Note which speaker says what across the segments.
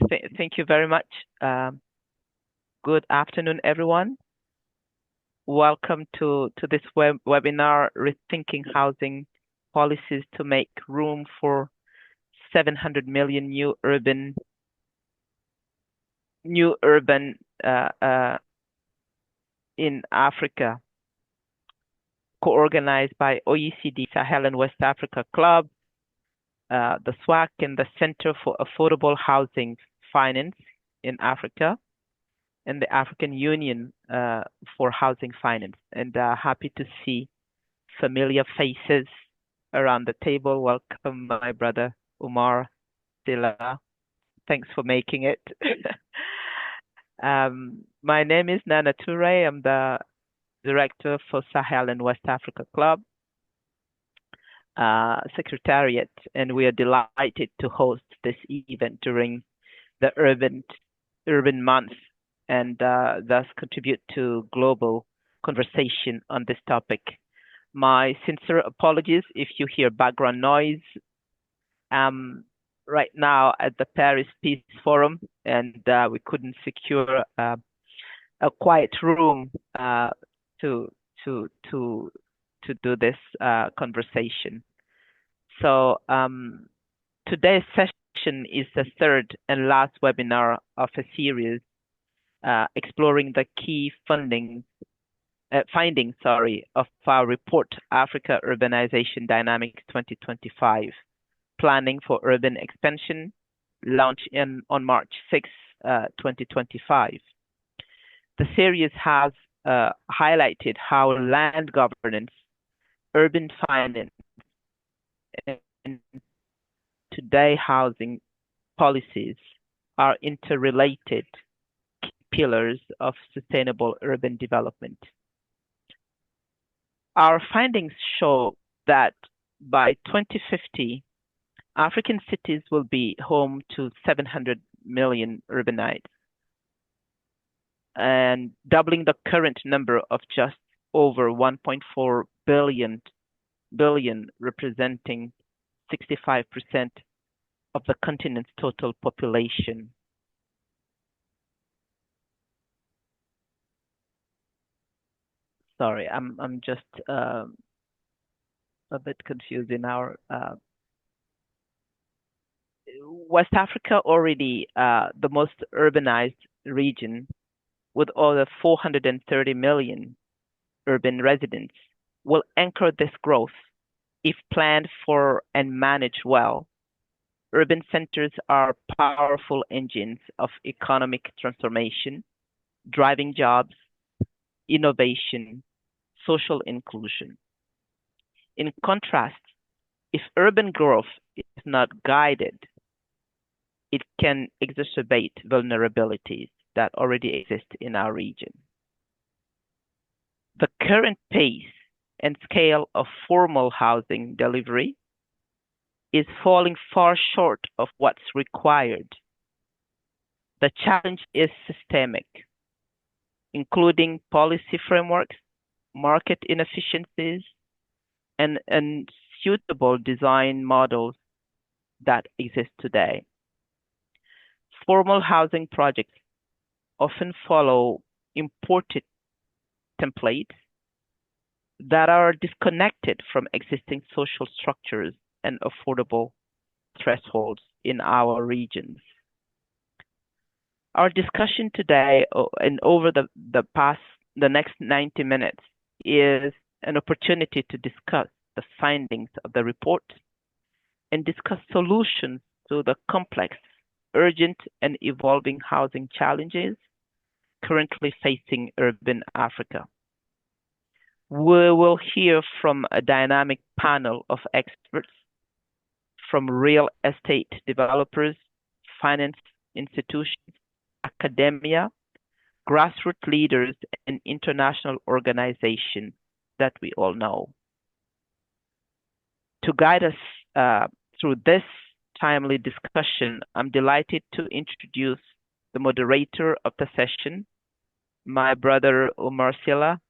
Speaker 1: Thank you very much. Good afternoon, everyone. Welcome to this webinar, Rethinking Housing Policies to Make Room for 700 million new urban in Africa, co-organized by OECD Sahel and West Africa Club, the SWAC and the Center for Affordable Housing Finance in Africa, and the African Union for Housing Finance. And happy to see familiar faces around the table. Welcome, my brother Umar Silla. Thanks for making it. My name is Nana Toure. I'm the director for Sahel and West Africa Club Secretariat, and we are delighted to host this event during the Urban Month and thus contribute to global conversation on this topic. My sincere apologies if you hear background noise. Right now at the Paris Peace Forum, and we couldn't secure a quiet room to do this conversation. So today's session is the third and last webinar of a series exploring the key findings of our report, Africa Urbanization Dynamics 2025, Planning for Urban Expansion, launched on March 6, 2025. The series has highlighted how land governance, urban finance, and today housing policies are interrelated pillars of sustainable urban development. Our findings show that by 2050, African cities will be home to 700 million urbanites, and doubling the current number of just over 1.4 billion, representing 65% of the continent's total population. Sorry, I'm just a bit confused in our West Africa, already the most urbanized region with over 430 million urban residents, will anchor this growth if planned for and managed well. Urban centers are powerful engines of economic transformation, driving jobs, innovation, social inclusion. In contrast, if urban growth is not guided, it can exacerbate vulnerabilities that already exist in our region. The current pace and scale of formal housing delivery is falling far short of what's required. The challenge is systemic, including policy frameworks, market inefficiencies, and unsuitable design models that exist today. Formal housing projects often follow imported templates that are disconnected from existing social structures and affordable thresholds in our regions. Our discussion today and over the next 90 minutes is an opportunity to discuss the findings of the report and discuss solutions to the complex, urgent, and evolving housing challenges currently facing urban Africa. We will hear from a dynamic panel of experts from real estate developers, finance institutions, academia, grassroots leaders, and international organizations that we all know. To guide us through this timely discussion, I'm delighted to introduce the moderator of the session, my brother Umar Silla,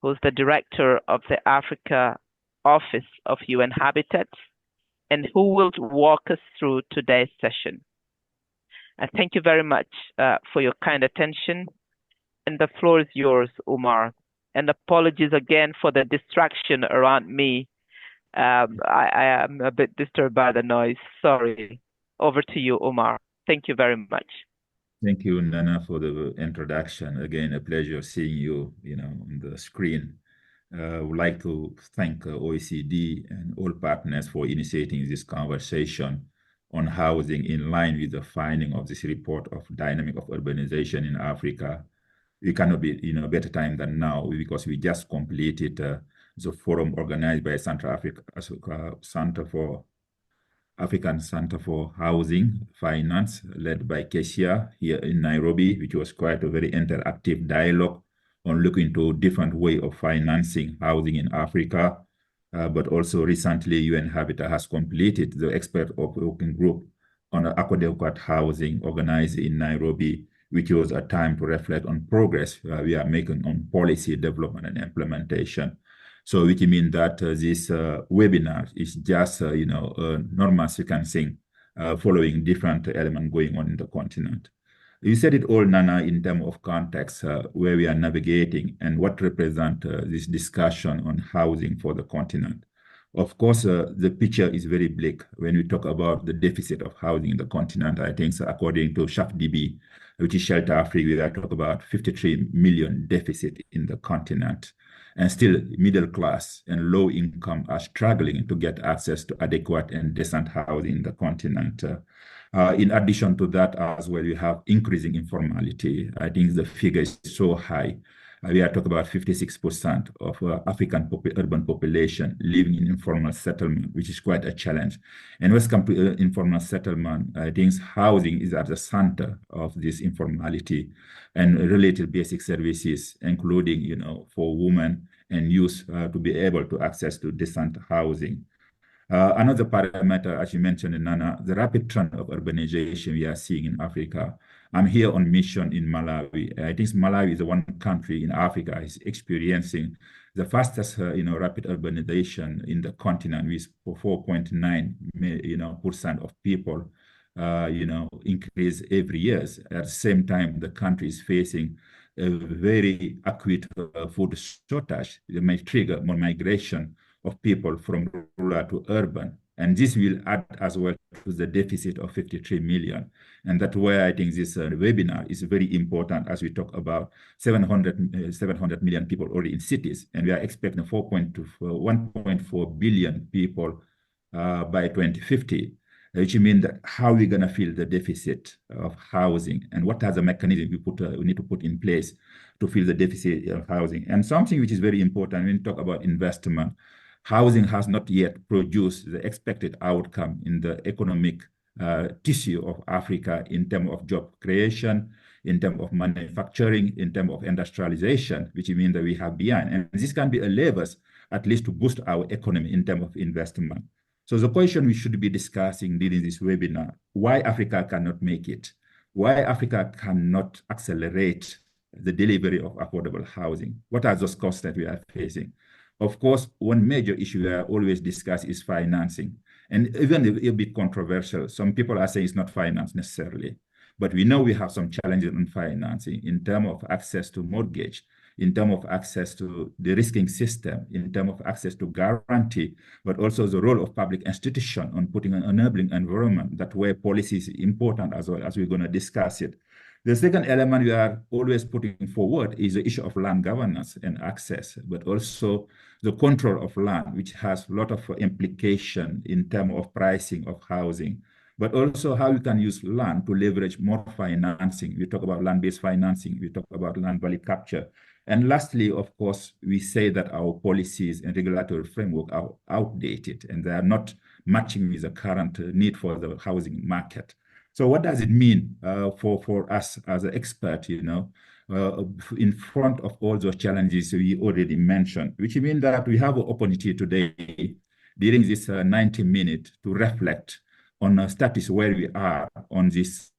Speaker 1: who's the director of the Africa Office of UN Habitat, and who will walk us through today's session. Thank you very much for your kind attention. And the floor is yours, Umar. And apologies again for the distraction around me. I am a bit disturbed by the noise. Sorry. Over to you, Umar. Thank you very much.
Speaker 2: Thank you, Nana, for the introduction. Again, a pleasure seeing you, on the screen. I would like to thank OECD and all partners for initiating this conversation on housing in line with the finding of this report of dynamic of urbanization in Africa. We cannot be, better time than now because we just completed the forum organized by African Center for Housing Finance, led by Kesia here in Nairobi, which was quite a very interactive dialogue on looking to different way of financing housing in Africa. But also recently, UN Habitat has completed the expert working group on adequate housing organized in Nairobi, which was a time to reflect on progress we are making on policy development and implementation. So which means that this webinar is just, a normal sequencing following different elements going on in the continent. You said it all, Nana, in terms of context, where we are navigating and what represent this discussion on housing for the continent. Of course, the picture is very bleak when we talk about the deficit of housing in the continent. I think, so according to SWAC-OECD, which is Shelter Africa, we are talking about 53 million deficit in the continent. And still, middle class and low income are struggling to get access to adequate and decent housing in the continent. In addition to that, as well, we have increasing informality. I think the figure is so high. We are talking about 56% of African urban population living in informal settlement, which is quite a challenge. And when it comes to informal settlement, I think housing is at the center of this informality and related basic services, including, for women and youth to be able to access to decent housing. Another parameter, as you mentioned, Nana, the rapid trend of urbanization we are seeing in Africa. I'm here on mission in Malawi. I think Malawi is the one country in Africa is experiencing the fastest, rapid urbanization in the continent, with 4.9%, of people, increase every year. At the same time, the country is facing a very acute food shortage that may trigger more migration of people from rural to urban. And this will add as well to the deficit of 53 million. And that's why I think this webinar is very important as we talk about 700 million people already in cities. And we are expecting 1.4 billion people by 2050, which means that how are we going to fill the deficit of housing and what are the mechanisms we need to put in place to fill the deficit of housing. And something which is very important when we talk about investment, housing has not yet produced the expected outcome in the economic tissue of Africa in terms of job creation, in terms of manufacturing, in terms of industrialization, which means that we have behind. And this can be a lever, at least to boost our economy in terms of investment. So the question we should be discussing during this webinar, why Africa cannot make it? Why Africa cannot accelerate the delivery of affordable housing? What are those costs that we are facing? Of course, one major issue that I always discuss is financing. And even a bit controversial, some people are saying it's not finance necessarily. But we know we have some challenges in financing in terms of access to mortgage, in terms of access to the risking system, in terms of access to guarantee, but also the role of public institution on putting an enabling environment. That way policy is important as well, as we're going to discuss it. The second element we are always putting forward is the issue of land governance and access, but also the control of land, which has a lot of implication in terms of pricing of housing, but also how you can use land to leverage more financing. We talk about land-based financing, we talk about land value capture. And lastly, of course, we say that our policies and regulatory framework are outdated and they are not matching with the current need for the housing market. So what does it mean for us as an expert, in front of all those challenges we already mentioned, which means that we have an opportunity today during this 90 minutes to reflect on a status where we are on this,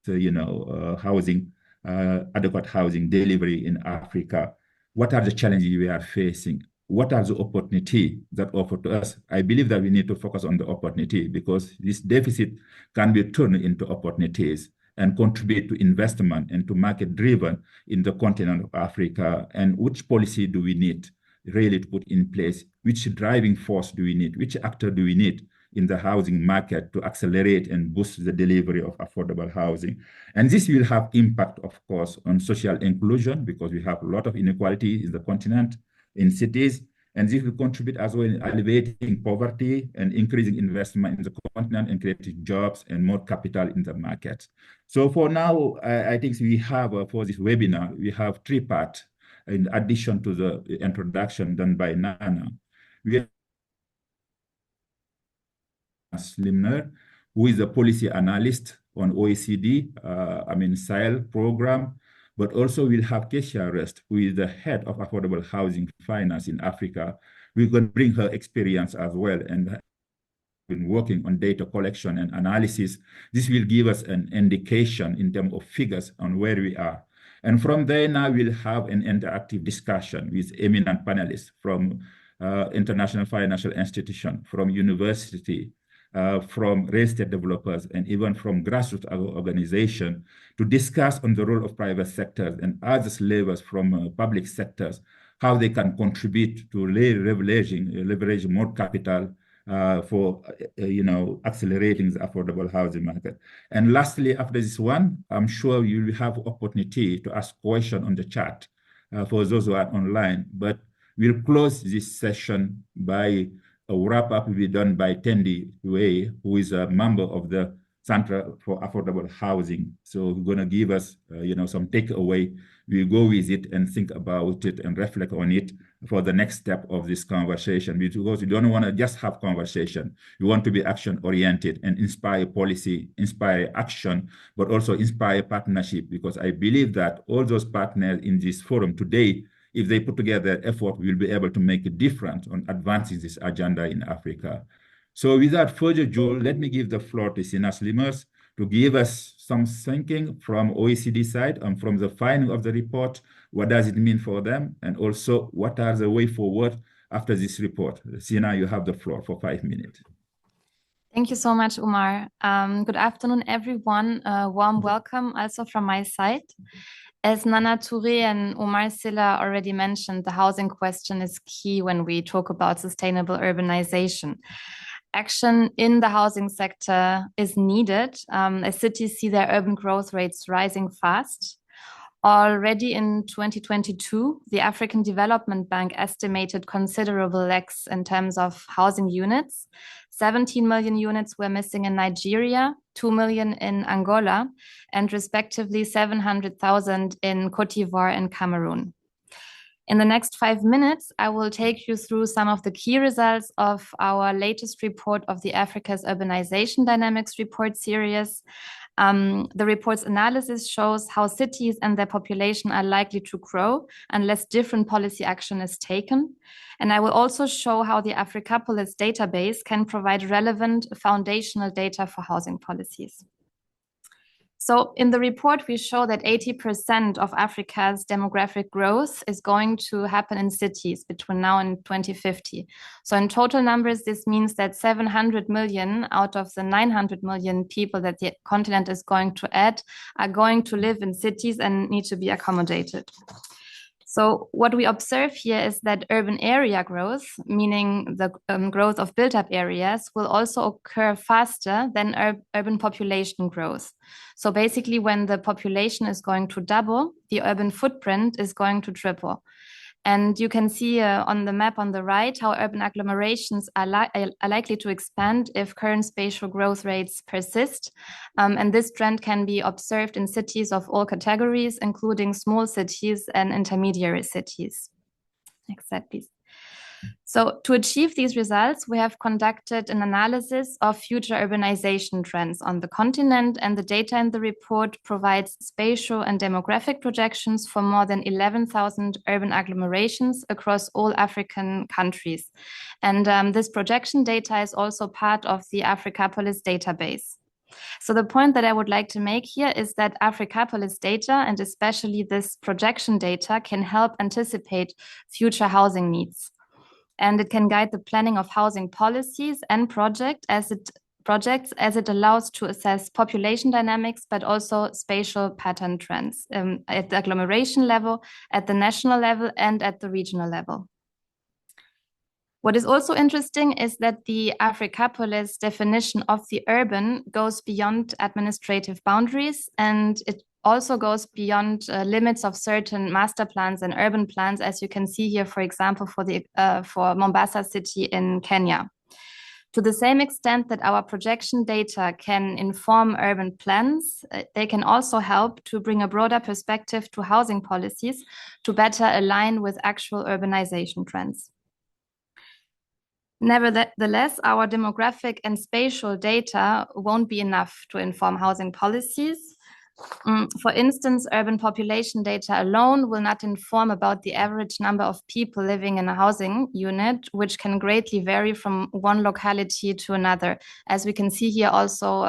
Speaker 2: housing, adequate housing delivery in Africa. What are the challenges we are facing? What are the opportunities that offer to us? I believe that we need to focus on the opportunity because this deficit can be turned into opportunities. and contribute to investment and to market driven in the continent of Africa? And which policy do we need really to put in place? Which driving force do we need? Which actor do we need in the housing market to accelerate and boost the delivery of affordable housing? And this will have impact, of course, on social inclusion, because we have a lot of inequality in the continent, in cities, and this will contribute as well in alleviating poverty and increasing investment in the continent and creating jobs and more capital in the market. So for now, I think we have, for this webinar, we have three parts in addition to the introduction done by Nana. We have Slimner, who is a policy analyst on OECD, SAIL program, but also we'll have Keisha Rest, who is the head of affordable housing finance in Africa. We're going to bring her experience as well and been working on data collection and analysis. This will give us an indication in terms of figures on where we are. And from there now we'll have an interactive discussion with eminent panelists from international financial institution, from university, from real estate developers, and even from grassroots organizations to discuss on the role of private sectors and other levers from public sectors, how they can contribute to leveraging more capital for accelerating the affordable housing market. And lastly, after this one, I'm sure you will have opportunity to ask questions on the chat for those who are online. But we'll close this session by a wrap-up will be done by Tendi Wei, who is a member of the Center for Affordable Housing. So we're going to give us, some takeaway. We'll go with it and think about it and reflect on it for the next step of this conversation. Because we don't want to just have conversation. We want to be action-oriented and inspire policy, inspire action, but also inspire partnership. Because I believe that all those partners in this forum today, if they put together effort, we'll be able to make a difference on advancing this agenda in Africa. So without further ado, let me give the floor to Sina Slimers to give us some thinking from OECD side and from the finding of the report. What does it mean for them? And also, what are the way forward after this report? Sina, you have the floor for 5 minutes.
Speaker 3: Thank you so much, Umar. Good afternoon, everyone. Warm welcome also from my side. As Nana Touré and Omar Silla already mentioned, the housing question is key when we talk about sustainable urbanization. Action in the housing sector is needed as cities see their urban growth rates rising fast. Already in 2022, the African Development Bank estimated considerable lacks in terms of housing units. 17 million units were missing in Nigeria, 2 million in Angola, and respectively 700,000 in Cote d'Ivoire and Cameroon. In the next 5 minutes, I will take you through some of the key results of our latest report of the Africa's Urbanisation Dynamics report series. The report's analysis shows how cities and their population are likely to grow unless different policy action is taken. And I will also show how the Africapolis database can provide relevant foundational data for housing policies. So in the report, we show that 80% of Africa's demographic growth is going to happen in cities between now and 2050. So in total numbers, this means that 700 million out of the 900 million people that the continent is going to add are going to live in cities and need to be accommodated. So what we observe here is that urban area growth, meaning the growth of built-up areas, will also occur faster than urban population growth. So basically, when the population is going to double, the urban footprint is going to triple. And you can see on the map on the right how urban agglomerations are likely to expand if current spatial growth rates persist. And this trend can be observed in cities of all categories, including small cities and intermediary cities. Next slide, please. So to achieve these results, we have conducted an analysis of future urbanization trends on the continent, and the data in the report provides spatial and demographic projections for more than 11,000 urban agglomerations across all African countries. And this projection data is also part of the Africapolis database. So the point that I would like to make here is that Africapolis data, and especially this projection data, can help anticipate future housing needs. And it can guide the planning of housing policies and projects as it projects, as it allows to assess population dynamics, but also spatial pattern trends at the agglomeration level, at the national level, and at the regional level. What is also interesting is that the Africapolis definition of the urban goes beyond administrative boundaries, and it also goes beyond limits of certain master plans and urban plans, as you can see here, for example, for Mombasa City in Kenya. To the same extent that our projection data can inform urban plans, they can also help to bring a broader perspective to housing policies to better align with actual urbanization trends. Nevertheless, our demographic and spatial data won't be enough to inform housing policies. For instance, urban population data alone will not inform about the average number of people living in a housing unit, which can greatly vary from one locality to another, as we can see here also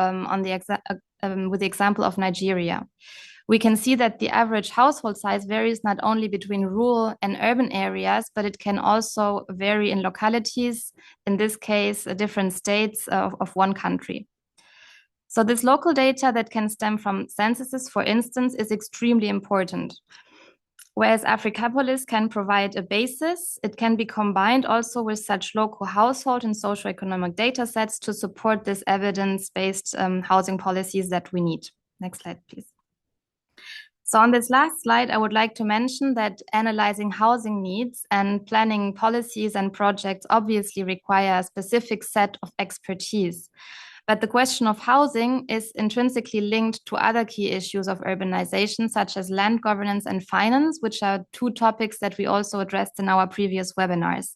Speaker 3: with the example of Nigeria. We can see that the average household size varies not only between rural and urban areas, but it can also vary in localities, in this case, different states of one country. So this local data that can stem from censuses, for instance, is extremely important. Whereas Africapolis can provide a basis, it can be combined also with such local household and socioeconomic data sets to support this evidence-based housing policies that we need. Next slide, please. So on this last slide, I would like to mention that analyzing housing needs and planning policies and projects obviously require a specific set of expertise. But the question of housing is intrinsically linked to other key issues of urbanization, such as land governance and finance, which are two topics that we also addressed in our previous webinars.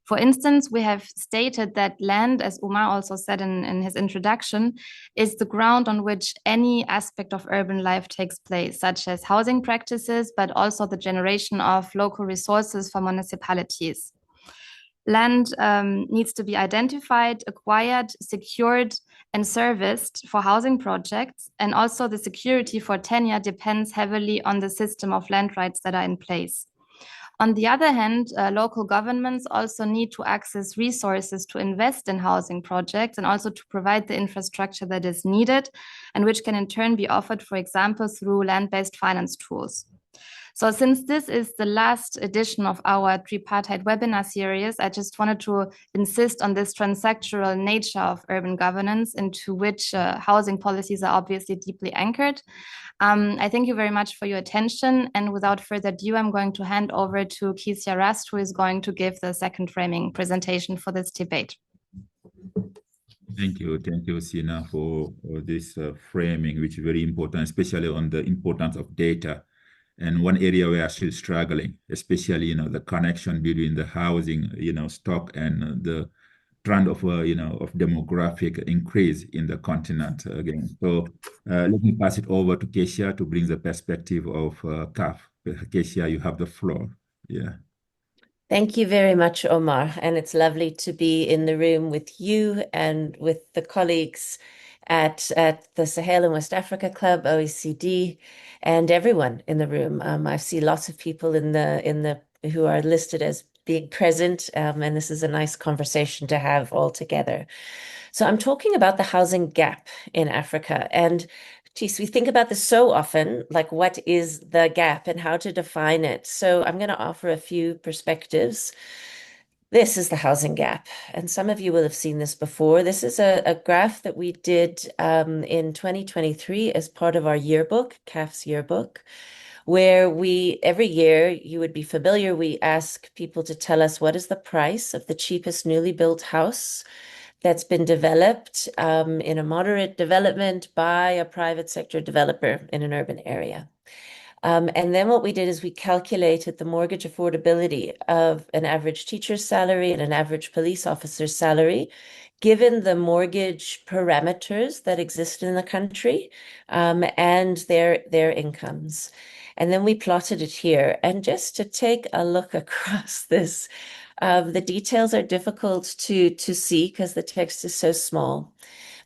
Speaker 3: For instance, we have stated that land, as Umar also said in his introduction, is the ground on which any aspect of urban life takes place, such as housing practices, but also the generation of local resources for municipalities. Land needs to be identified, acquired, secured, and serviced for housing projects, and also the security for tenure depends heavily on the system of land rights that are in place. On the other hand, local governments also need to access resources to invest in housing projects and also to provide the infrastructure that is needed and which can in turn be offered, for example, through land-based finance tools. So since this is the last edition of our tripartite webinar series, I just wanted to insist on this transsectoral nature of urban governance into which housing policies are obviously deeply anchored. I thank you very much for your attention. And without further ado, I'm going to hand over to Kezia Rust, who is going to give the second framing presentation for this debate.
Speaker 2: Thank you, Sina, for this framing, which is very important, especially on the importance of data. And one area we are still struggling, especially, the connection between the housing, stock and the trend of, of demographic increase in the continent again. So let me pass it over to Kezia to bring the perspective of CAF. Kezia, you have the floor. Yeah.
Speaker 4: Thank you very much, Omar. And it's lovely to be in the room with you and with the colleagues at the Sahel and West Africa Club, OECD, and everyone in the room. I see lots of people in the who are listed as being present, and this is a nice conversation to have all together. So I'm talking about the housing gap in Africa, and geez, we think about this so often, like what is the gap and how to define it. So I'm going to offer a few perspectives. This is the housing gap, and some of you will have seen this before. This is a graph that we did in 2023 as part of our yearbook, CAF's yearbook, where every year, you would be familiar, we ask people to tell us what is the price of the cheapest newly built house that's been developed in a moderate development by a private sector developer in an urban area. And then what we did is we calculated the mortgage affordability of an average teacher's salary and an average police officer's salary, given the mortgage parameters that exist in the country and their incomes. And then we plotted it here. And just to take a look across this, the details are difficult to see because the text is so small.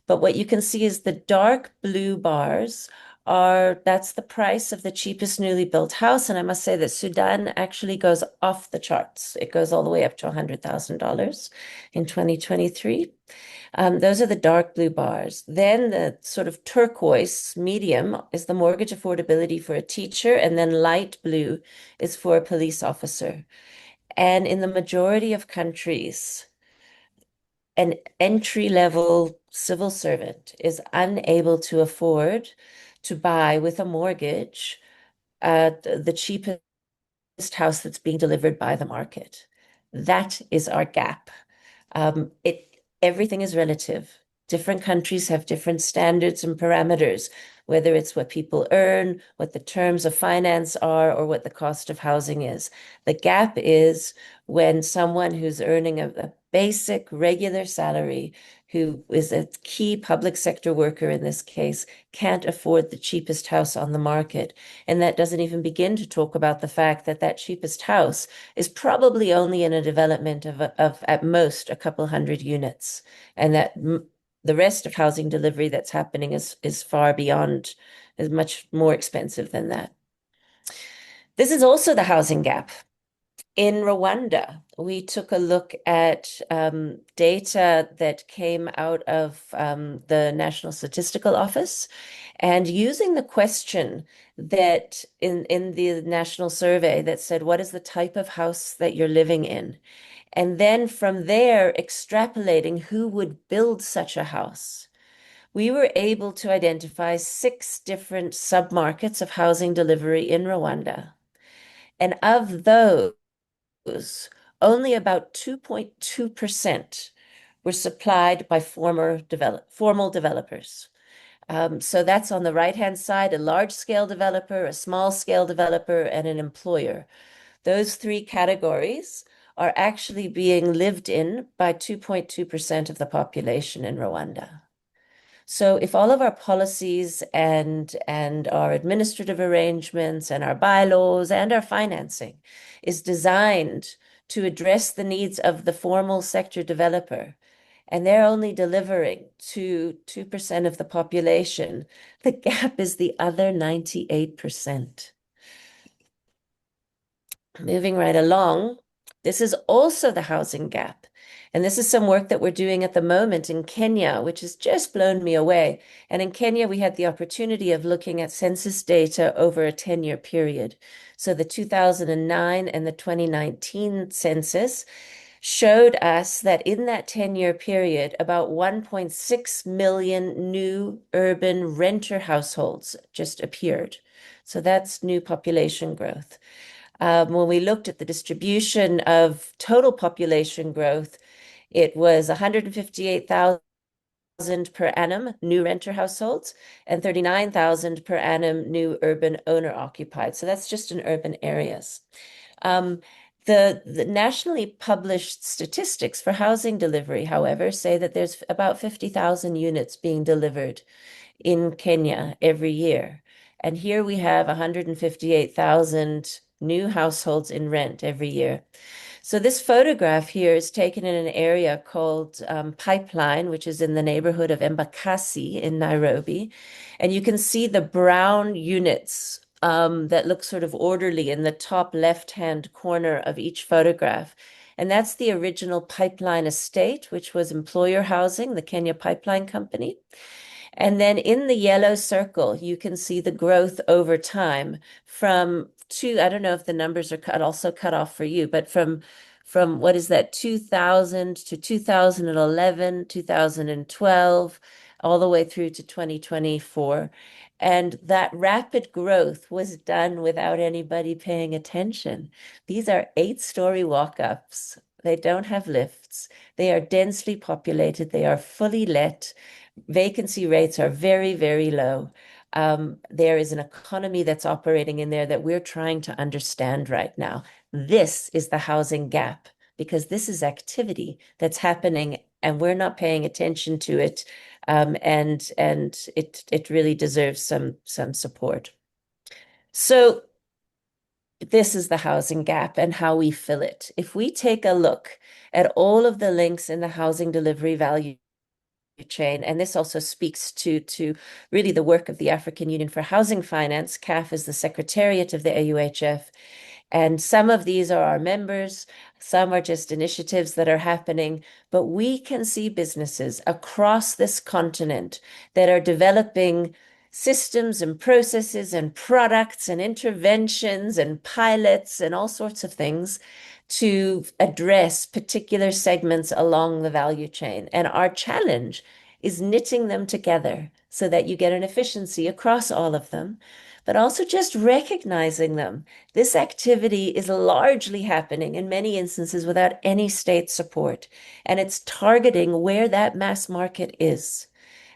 Speaker 4: But what you can see is the dark blue bars that's the price of the cheapest newly built house. And I must say that Sudan actually goes off the charts. It goes all the way up to $100,000 in 2023. Those are the dark blue bars. Then the sort of turquoise medium is the mortgage affordability for a teacher, and then light blue is for a police officer. And in the majority of countries, an entry-level civil servant is unable to afford to buy with a mortgage the cheapest house that's being delivered by the market. That is our gap. Everything is relative. Different countries have different standards and parameters, whether it's what people earn, what the terms of finance are, or what the cost of housing is. The gap is when someone who's earning a basic regular salary, who is a key public sector worker in this case, can't afford the cheapest house on the market. And that doesn't even begin to talk about the fact that that cheapest house is probably only in a development of at most a couple hundred units, and that the rest of housing delivery that's happening is far beyond, is much more expensive than that. This is also the housing gap. In Rwanda, we took a look at data that came out of the National Statistical Office, and using the question that in the national survey that said, what is the type of house that you're living in? And then from there, extrapolating who would build such a house. We were able to identify 6 different submarkets of housing delivery in Rwanda. And of those, only about 2.2% were supplied by formal developers. So that's on the right-hand side, a large-scale developer, a small-scale developer, and an employer. Those 3 categories are actually being lived in by 2.2% of the population in Rwanda. So if all of our policies and our administrative arrangements and our bylaws and our financing is designed to address the needs of the formal sector developer, and they're only delivering to 2% of the population, the gap is the other 98%. Moving right along, this is also the housing gap. And this is some work that we're doing at the moment in Kenya, which has just blown me away. And in Kenya, we had the opportunity of looking at census data over a 10-year period. So the 2009 and the 2019 census showed us that in that 10-year period, about 1.6 million new urban renter households just appeared. So that's new population growth. When we looked at the distribution of total population growth, it was 158,000 per annum new renter households and 39,000 per annum new urban owner-occupied. So that's just in urban areas. The nationally published statistics for housing delivery, however, say that there's about 50,000 units being delivered in Kenya every year. And here we have 158,000 new households in rent every year. So this photograph here is taken in an area called Pipeline, which is in the neighborhood of Embakasi in Nairobi. And you can see the brown units that look sort of orderly in the top left-hand corner of each photograph. And that's the original Pipeline estate, which was employer housing, the Kenya Pipeline Company. And then in the yellow circle, you can see the growth over time from I don't know if the numbers are also cut off for you, but from what is that, 2000 to 2011, 2012, all the way through to 2024. And that rapid growth was done without anybody paying attention. These are 8-story walk-ups. They don't have lifts. They are densely populated. They are fully let. Vacancy rates are very, very low. There is an economy that's operating in there that we're trying to understand right now. This is the housing gap, because this is activity that's happening and we're not paying attention to it. And it really deserves some support. So this is the housing gap and how we fill it. If we take a look at all of the links in the housing delivery value chain. And this also speaks to really the work of the African Union for Housing Finance. CAF is the secretariat of the AUHF. And some of these are our members, some are just initiatives that are happening, but we can see businesses across this continent that are developing systems and processes and products and interventions and pilots and all sorts of things to address particular segments along the value chain. And our challenge is knitting them together so that you get an efficiency across all of them, but also just recognizing them. This activity is largely happening in many instances without any state support, and it's targeting where that mass market is.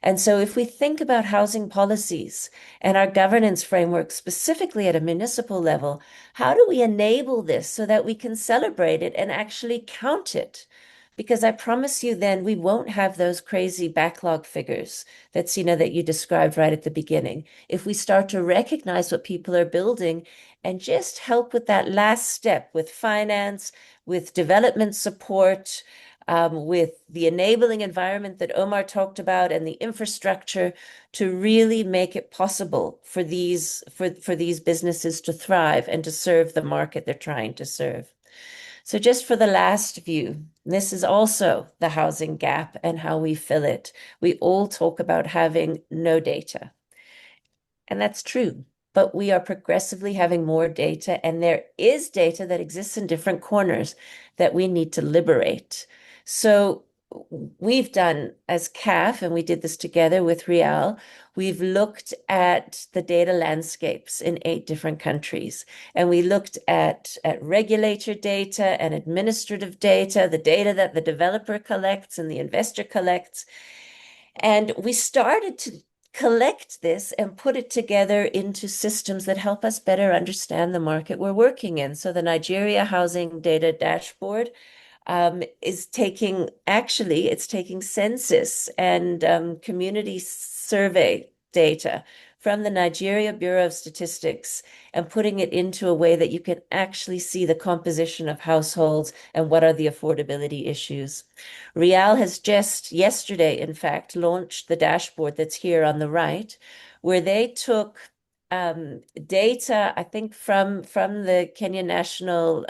Speaker 4: And so if we think about housing policies and our governance framework, specifically at a municipal level, how do we enable this so that we can celebrate it and actually count it? Because I promise you then we won't have those crazy backlog figures that you described right at the beginning. If we start to recognize what people are building and just help with that last step with finance, with development support, with the enabling environment that Omar talked about and the infrastructure to really make it possible for these businesses to thrive and to serve the market they're trying to serve. So just for the last view, this is also the housing gap and how we fill it. We all talk about having no data, and that's true. But we are progressively having more data, and there is data that exists in different corners that we need to liberate. So we've done as CAF, and we did this together with Rial, we've looked at the data landscapes in 8 different countries. And we looked at regulator data and administrative data, the data that the developer collects and the investor collects. And we started to collect this and put it together into systems that help us better understand the market we're working in. So the Nigeria Housing Data Dashboard is taking census and community survey data from the Nigeria Bureau of Statistics and putting it into a way that you can actually see the composition of households and what are the affordability issues. Rial has just yesterday, in fact, launched the dashboard that's here on the right, where they took data, I think, from the Kenya National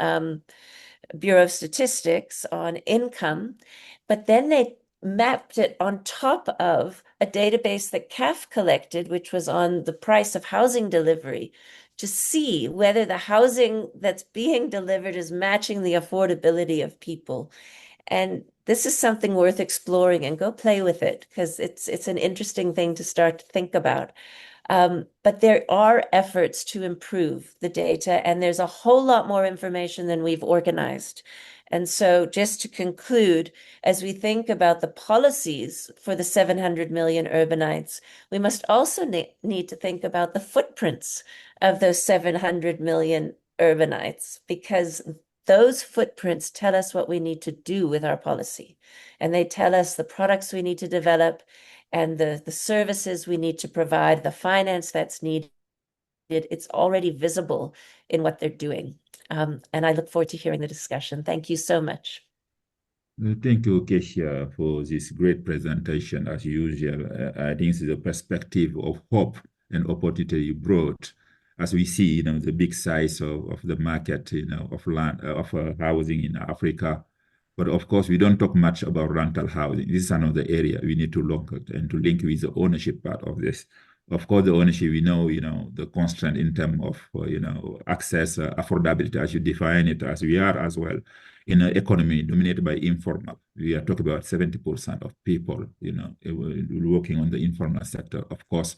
Speaker 4: Bureau of Statistics on income, but then they mapped it on top of a database that CAF collected, which was on the price of housing delivery, to see whether the housing that's being delivered is matching the affordability of people. And this is something worth exploring, and go play with it because it's an interesting thing to start to think about. But there are efforts to improve the data, and there's a whole lot more information than we've organized. And so just to conclude, as we think about the policies for the 700 million urbanites, we must also need to think about the footprints of those 700 million urbanites, because those footprints tell us what we need to do with our policy. And they tell us the products we need to develop and the services we need to provide, the finance that's needed. It's already visible in what they're doing. And I look forward to hearing the discussion. Thank you so much.
Speaker 2: Thank you, Kesia, for this great presentation. As usual, I think this is a perspective of hope and opportunity you brought. As we see, the big size of the market, of land, of housing in Africa. But of course, we don't talk much about rental housing. This is another area we need to look at and to link with the ownership part of this. Of course, the ownership, we know, the constraint in terms of, access, affordability, as you define it, as we are as well, in an economy dominated by informal. We are talking about 70% of people, working on the informal sector. Of course,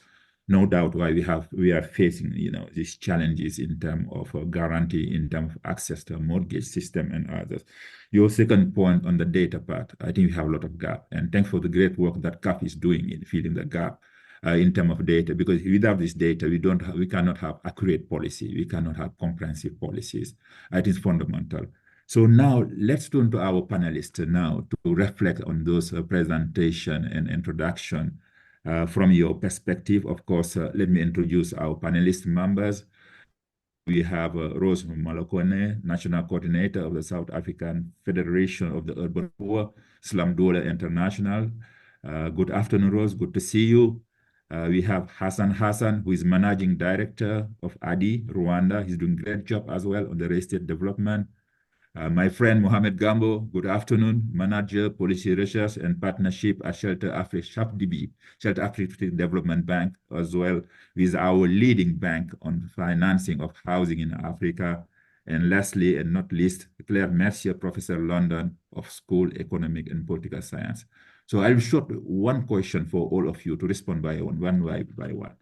Speaker 2: no doubt why we are facing, these challenges in terms of guarantee, in terms of access to a mortgage system and others. Your second point on the data part, I think we have a lot of gap. And thanks for the great work that CAF is doing in filling the gap. In terms of data, because without this data, we cannot have accurate policy. We cannot have comprehensive policies. It is fundamental. So now let's turn to our panelists now to reflect on those presentation and introduction from your perspective. Of course, let me introduce our panelist members. We have Rose Malokone, National Coordinator of the South African Federation of the Urban Poor, Slum Dweller International. Good afternoon, Rose. Good to see you. We have Hassan, who is Managing Director of ADI, Rwanda. He's doing a great job as well on the real estate development. My friend Mohamed Gambo, good afternoon, Manager, Policy Research and Partnership at Shelter Africa, SHAPDB, Shelter Africa Development Bank, as well with our leading bank on financing of housing in Africa. And lastly, and not least, Claire Mercier, Professor London of School Economic and Political Science. So I'll shoot one question for all of you to respond by one by one.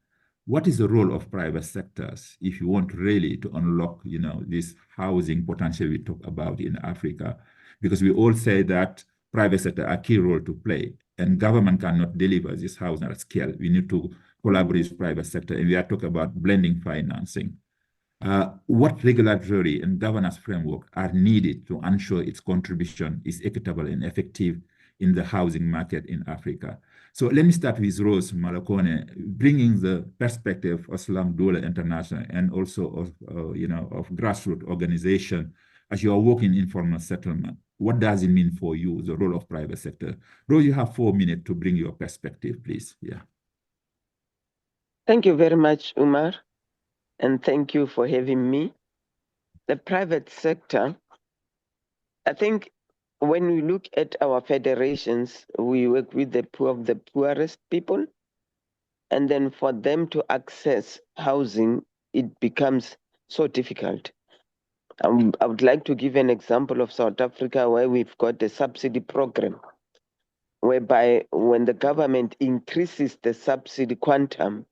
Speaker 2: What is the role of private sectors if you want really to unlock, this housing potential we talk about in Africa? Because we all say that private sector a key role to play, and government cannot deliver this housing at scale. We need to collaborate with private sector, and we are talking about blending financing. What regulatory and governance framework are needed to ensure its contribution is equitable and effective in the housing market in Africa? So let me start with Rose Malakone, bringing the perspective of Salam Doula International and also of grassroots organization as you are working in informal settlement. What does it mean for you, the role of private sector? Rose, you have 4 minutes to bring your perspective, please. Yeah.
Speaker 5: Thank you very much, Umar, and thank you for having me. The private sector, I think, when we look at our federations, we work with the poor of the poorest people. And then for them to access housing, it becomes so difficult. I would like to give an example of South Africa, where we've got a subsidy program, whereby when the government increases the subsidy quantum,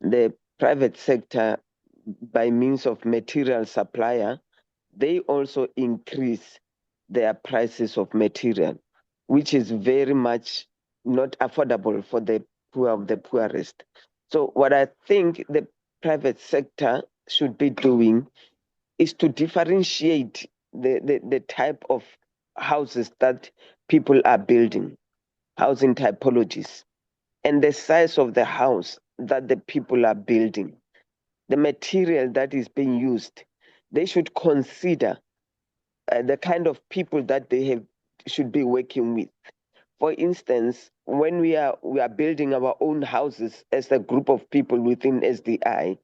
Speaker 5: the private sector, by means of material supplier, they also increase their prices of material, which is very much not affordable for the poor of the poorest. So what I think the private sector should be doing is to differentiate the type of houses that people are building, housing typologies, and the size of the house that the people are building, the material that is being used. They should consider the kind of people that they should be working with. For instance, when we are building our own houses as a group of people within SDI,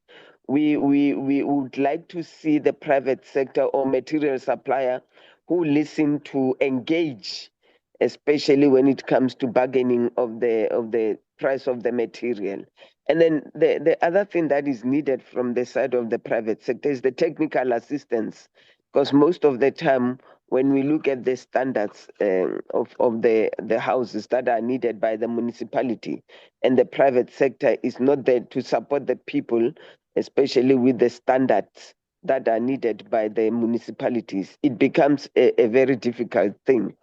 Speaker 5: we would like to see the private sector or material supplier who listen to engage, especially when it comes to bargaining of the price of the material. And then the other thing that is needed from the side of the private sector is the technical assistance, because most of the time, when we look at the standards of the houses that are needed by the municipality, and the private sector is not there to support the people, especially with the standards that are needed by the municipalities, it becomes a very difficult thing.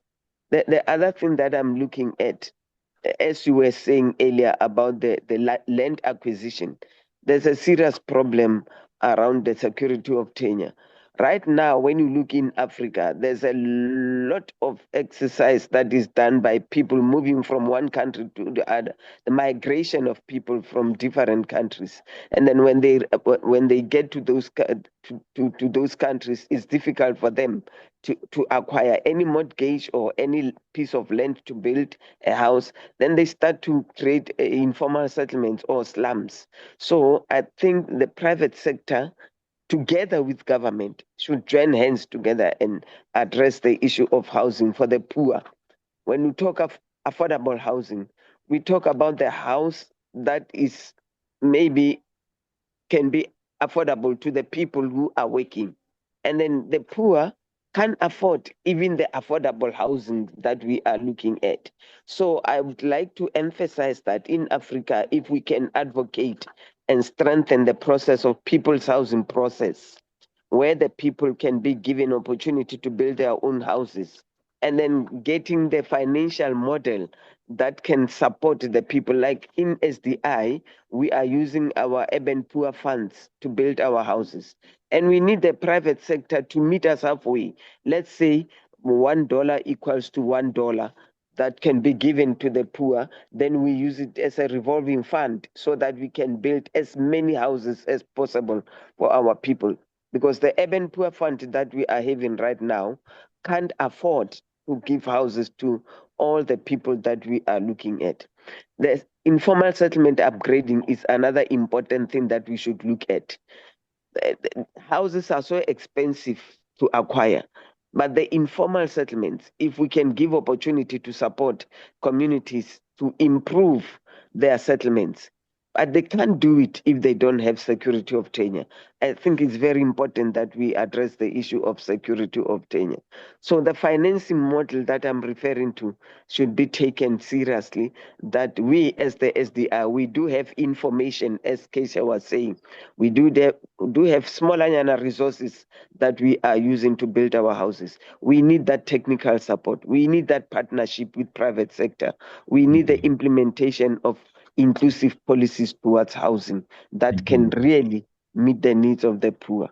Speaker 5: The other thing that I'm looking at, as you were saying earlier about the land acquisition, there's a serious problem around the security of tenure. Right now, when you look in Africa, there's a lot of exercise that is done by people moving from one country to the other, the migration of people from different countries. And then when they get to those those countries, it's difficult for them to acquire any mortgage or any piece of land to build a house. Then they start to create informal settlements or slums. So I think the private sector, together with government, should join hands together and address the issue of housing for the poor. When we talk of affordable housing, we talk about the house that is maybe can be affordable to the people who are working. And then the poor can't afford even the affordable housing that we are looking at. So I would like to emphasize that in Africa, if we can advocate and strengthen the process of people's housing process, where the people can be given opportunity to build their own houses, and then getting the financial model that can support the people. Like in SDI, we are using our urban poor funds to build our houses. And we need the private sector to meet us halfway. Let's say $1 equals to $1 that can be given to the poor, then we use it as a revolving fund so that we can build as many houses as possible for our people. Because the urban poor fund that we are having right now can't afford to give houses to all the people that we are looking at. The informal settlement upgrading is another important thing that we should look at. Houses are so expensive to acquire, but the informal settlements, if we can give opportunity to support communities to improve their settlements, but they can't do it if they don't have security of tenure. I think it's very important that we address the issue of security of tenure. So the financing model that I'm referring to should be taken seriously, that we as the SDR, we do have information, as Keisha was saying. We do have smaller resources that we are using to build our houses. We need that technical support. We need that partnership with private sector. We need the implementation of inclusive policies towards housing that can really meet the needs of the poor.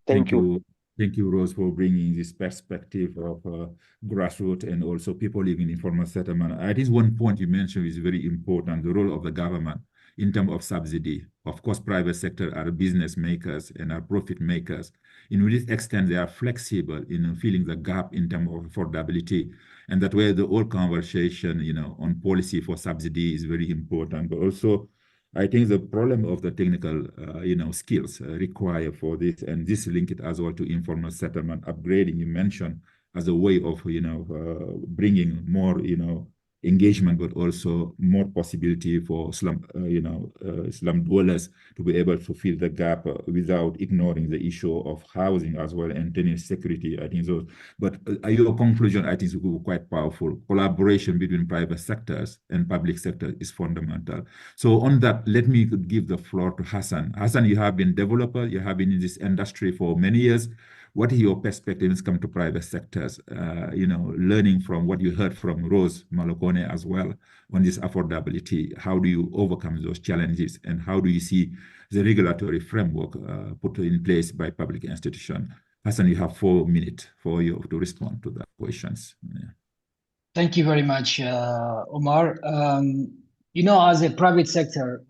Speaker 5: Thank you.
Speaker 2: Thank you, Rose, for bringing this perspective of grassroots and also people living in informal settlement. I think one point you mentioned is very important, the role of the government in terms of subsidy. Of course, private sector are business makers and are profit makers. In this extent, they are flexible in filling the gap in terms of affordability. And that way, the whole conversation, on policy for subsidy is very important. But also, I think the problem of the technical, skills required for this, and this link it as well to informal settlement upgrading. You mentioned as a way of, bringing more, engagement, but also more possibility for slum dwellers to be able to fill the gap without ignoring the issue of housing as well and tenure security. I think so. But your conclusion, I think, is quite powerful. Collaboration between private sectors and public sector is fundamental. So on that, let me give the floor to Hassan. Hassan, you have been developer, you have been in this industry for many years. What is your perspective when it comes to private sectors, learning from what you heard from Rose Malokone as well on this affordability? How do you overcome those challenges, and how do you see the regulatory framework put in place by public institutions? Hassan, you have 4 minutes for you to respond to the questions. Yeah.
Speaker 6: Thank you very much, Omar. As a private sector,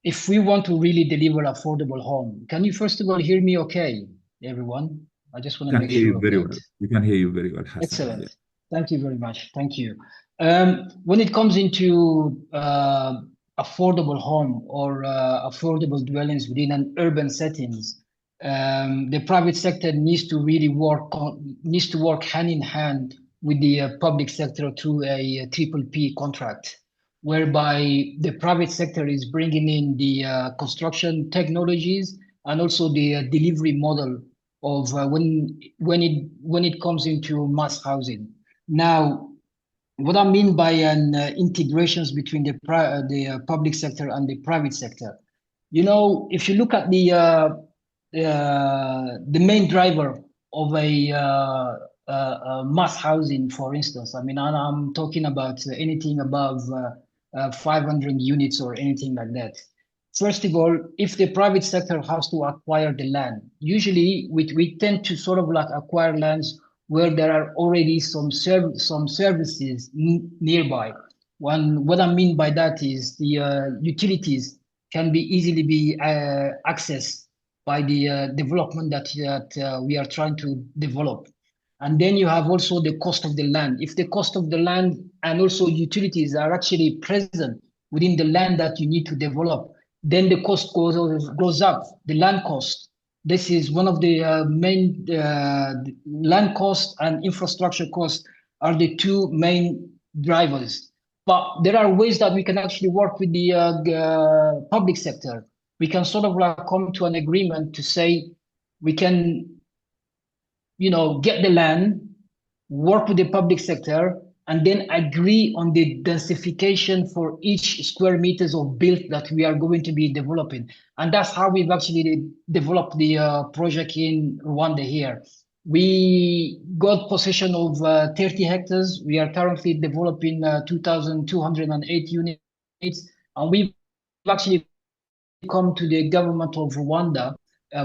Speaker 6: if we want to really deliver affordable home, can you first of all hear me okay, everyone? I just want to make sure of that.
Speaker 2: We can hear you very well, Hassan.
Speaker 6: Excellent. Yeah. Thank you very much. Thank you. When it comes into affordable home or affordable dwellings within an urban settings, the private sector needs to really work hand in hand with the public sector through a PPP contract, whereby the private sector is bringing in the construction technologies and also the delivery model of when it comes into mass housing. Now, what I mean by an integrations between the public sector and the private sector, if you look at the main driver of a mass housing, for instance, I'm talking about anything above 500 units or anything like that. First of all, if the private sector has to acquire the land, usually we tend to sort of like acquire lands where there are already some services nearby. What I mean by that is the utilities can be easily be accessed by the development that we are trying to develop. And then you have also the cost of the land. If the cost of the land and also utilities are actually present within the land that you need to develop, then the cost goes up, the land cost. This is one of the main land cost and infrastructure costs are the 2 main drivers. But there are ways that we can actually work with the public sector. We can sort of like come to an agreement to say we can get the land, work with the public sector, and then agree on the densification for each square meters of build that we are going to be developing. And that's how we've actually developed the project in Rwanda here. We got possession of 30 hectares. We are currently developing 2,208 units. And we've actually come to the government of Rwanda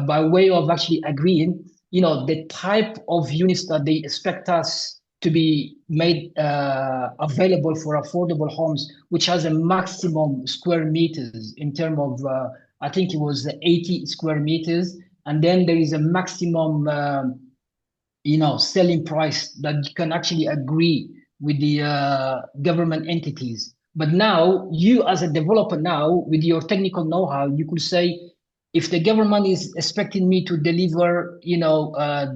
Speaker 6: by way of actually agreeing the type of units that they expect us to be made available for affordable homes, which has a maximum square meters in terms of, I think it was 80 square meters. And then there is a maximum, selling price that you can actually agree with the government entities. But now you as a developer now with your technical know-how, you could say, if the government is expecting me to deliver,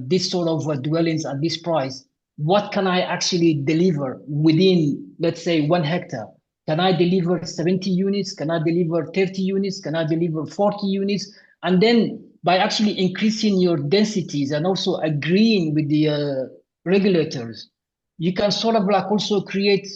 Speaker 6: this sort of dwellings at this price, what can I actually deliver within, let's say, 1 hectare? Can I deliver 70 units? Can I deliver 30 units? Can I deliver 40 units? And then by actually increasing your densities and also agreeing with the regulators, you can sort of like also create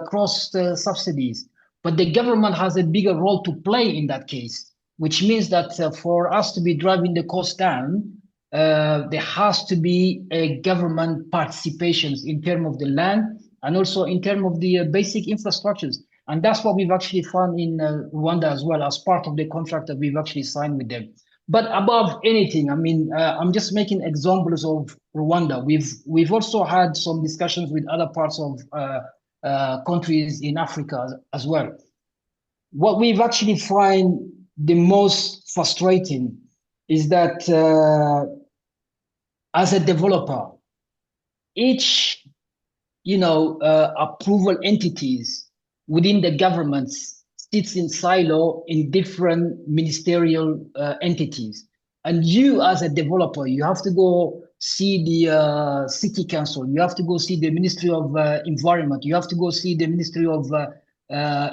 Speaker 6: cross subsidies. But the government has a bigger role to play in that case, which means that for us to be driving the cost down, there has to be a government participations in terms of the land and also in terms of the basic infrastructures. And that's what we've actually found in Rwanda as well, as part of the contract that we've actually signed with them. But above anything, I mean, I'm just making examples of Rwanda. We've also had some discussions with other parts of countries in Africa as well. What we've actually find the most frustrating is that as a developer, each approval entities within the governments sits in silo in different ministerial entities. And you as a developer, you have to go see the city council, you have to go see the Ministry of Environment, you have to go see the Ministry of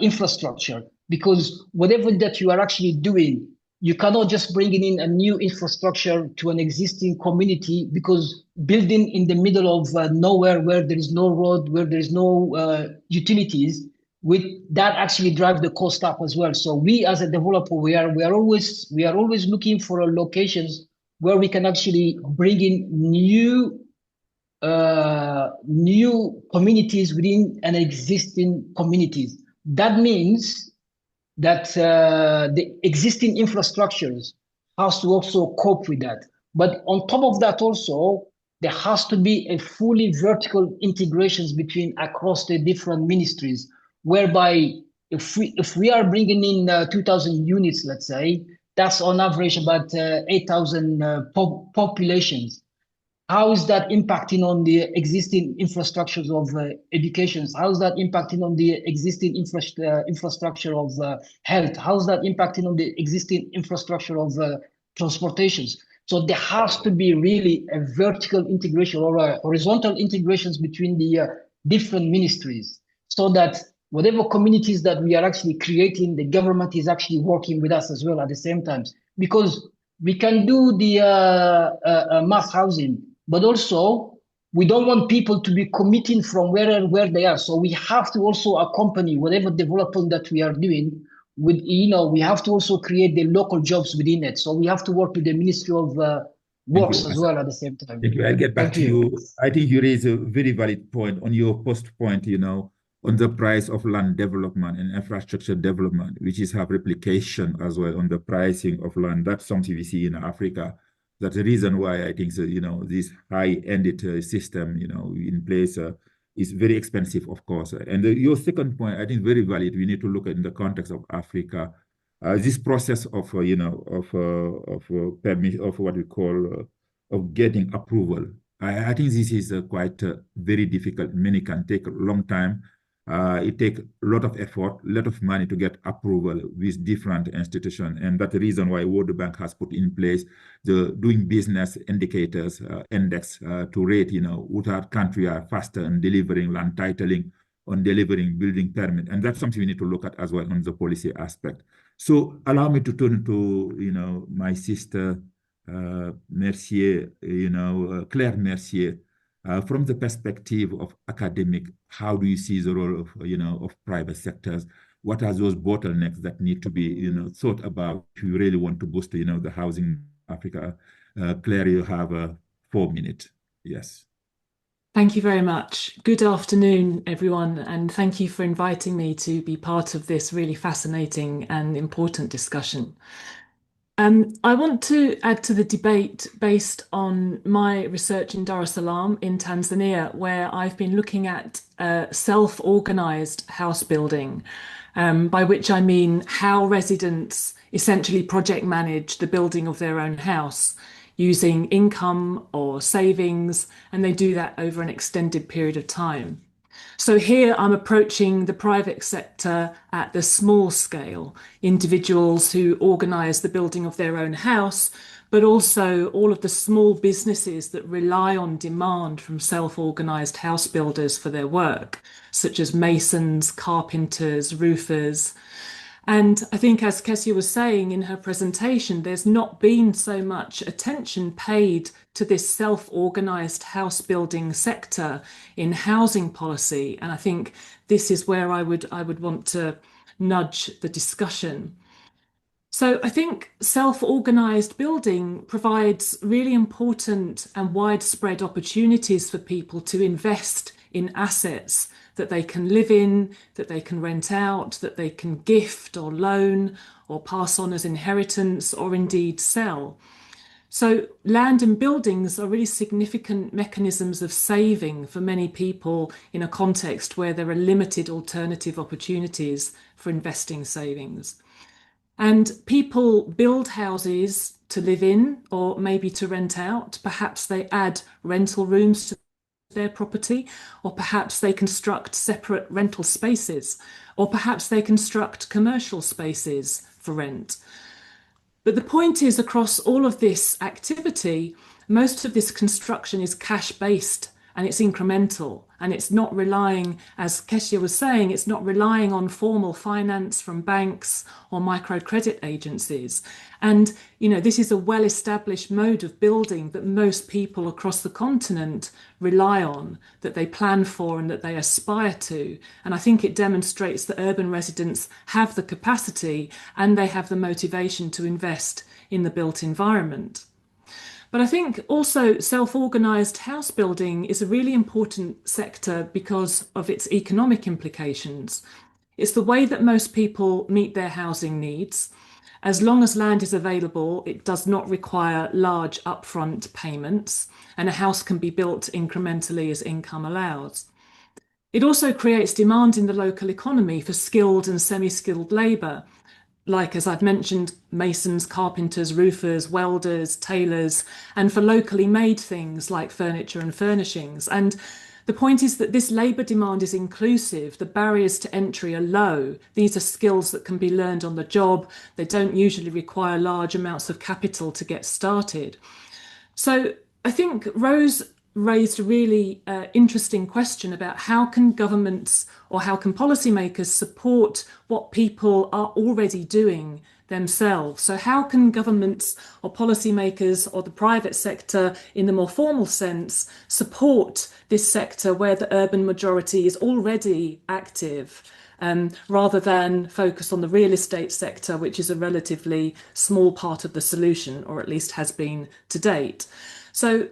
Speaker 6: Infrastructure, because whatever that you are actually doing, you cannot just bring in a new infrastructure to an existing community, because building in the middle of nowhere where there is no road, where there is no utilities, with that actually drive the cost up as well. So we as a developer, we are always looking for locations where we can actually bring in new communities within an existing communities. That means that the existing infrastructures has to also cope with that. But on top of that also, there has to be a fully vertical integrations between across the different ministries, whereby if we are bringing in 2,000 units, let's say, that's on average about 8,000 populations. How is that impacting on the existing infrastructures of education? How is that impacting on the existing infrastructure of health? How is that impacting on the existing infrastructure of transportations? So there has to be really a vertical integration or a horizontal integrations between the different ministries, so that whatever communities that we are actually creating, the government is actually working with us as well at the same time. Because we can do the mass housing, but also we don't want people to be committing from where they are. So we have to also accompany whatever development that we are doing with, we have to also create the local jobs within it. So we have to work with the Ministry of Works as well at the same time.
Speaker 2: Thank you. I'll get back to you. I think you raise a very valid point on your post point, on the price of land development and infrastructure development, which is have replication as well on the pricing of land. That's something we see in Africa. That's the reason why I think this high-ended system, in place is very expensive, of course. And your second point, I think, very valid. We need to look at in the context of Africa, this process of permit of what we call of getting approval. I think this is quite very difficult. Many can take a long time. It takes a lot of effort, a lot of money to get approval with different institutions. And that's the reason why World Bank has put in place the doing business indicators index to rate, what countries are faster in delivering land titling, on delivering building permit. And that's something we need to look at as well on the policy aspect. So allow me to turn to, my sister, Mercier, Claire Mercier. From the perspective of academic, how do you see the role of, of private sectors? What are those bottlenecks that need to be, thought about if you really want to boost, the housing in Africa? Claire, you have 4 minutes. Yes.
Speaker 7: Thank you very much. Good afternoon, everyone, and thank you for inviting me to be part of this really fascinating and important discussion. I want to add to the debate based on my research in Dar es Salaam in Tanzania, where I've been looking at self-organized house building, by which I mean how residents essentially project manage the building of their own house using income or savings, and they do that over an extended period of time. So here I'm approaching the private sector at the small scale, individuals who organise the building of their own house, but also all of the small businesses that rely on demand from self-organised house builders for their work, such as masons, carpenters, roofers. And I think, as Kessia was saying in her presentation, there's not been so much attention paid to this self-organised house building sector in housing policy. And I think this is where I would want to nudge the discussion. So I think self-organised building provides really important and widespread opportunities for people to invest in assets that they can live in, that they can rent out, that they can gift or loan or pass on as inheritance or indeed sell. So land and buildings are really significant mechanisms of saving for many people in a context where there are limited alternative opportunities for investing savings. And people build houses to live in or maybe to rent out. Perhaps they add rental rooms to their property, or perhaps they construct separate rental spaces, or perhaps they construct commercial spaces for rent. But the point is, across all of this activity, most of this construction is cash-based and it's incremental, and it's not relying, as Kessia was saying, it's not relying on formal finance from banks or microcredit agencies. And, you know, this is a well-established mode of building that most people across the continent rely on, that they plan for and that they aspire to. And I think it demonstrates that urban residents have the capacity and they have the motivation to invest in the built environment. But I think also self-organised house building is a really important sector because of its economic implications. It's the way that most people meet their housing needs. As long as land is available, it does not require large upfront payments, and a house can be built incrementally as income allows. It also creates demand in the local economy for skilled and semi-skilled labour, like, as I've mentioned, masons, carpenters, roofers, welders, tailors, and for locally made things like furniture and furnishings. And the point is that this labour demand is inclusive. The barriers to entry are low. These are skills that can be learned on the job. They don't usually require large amounts of capital to get started. So I think Rose raised a really interesting question about how can governments or how can policymakers support what people are already doing themselves. So how can governments or policymakers or the private sector in the more formal sense support this sector where the urban majority is already active, rather than focus on the real estate sector, which is a relatively small part of the solution, or at least has been to date. So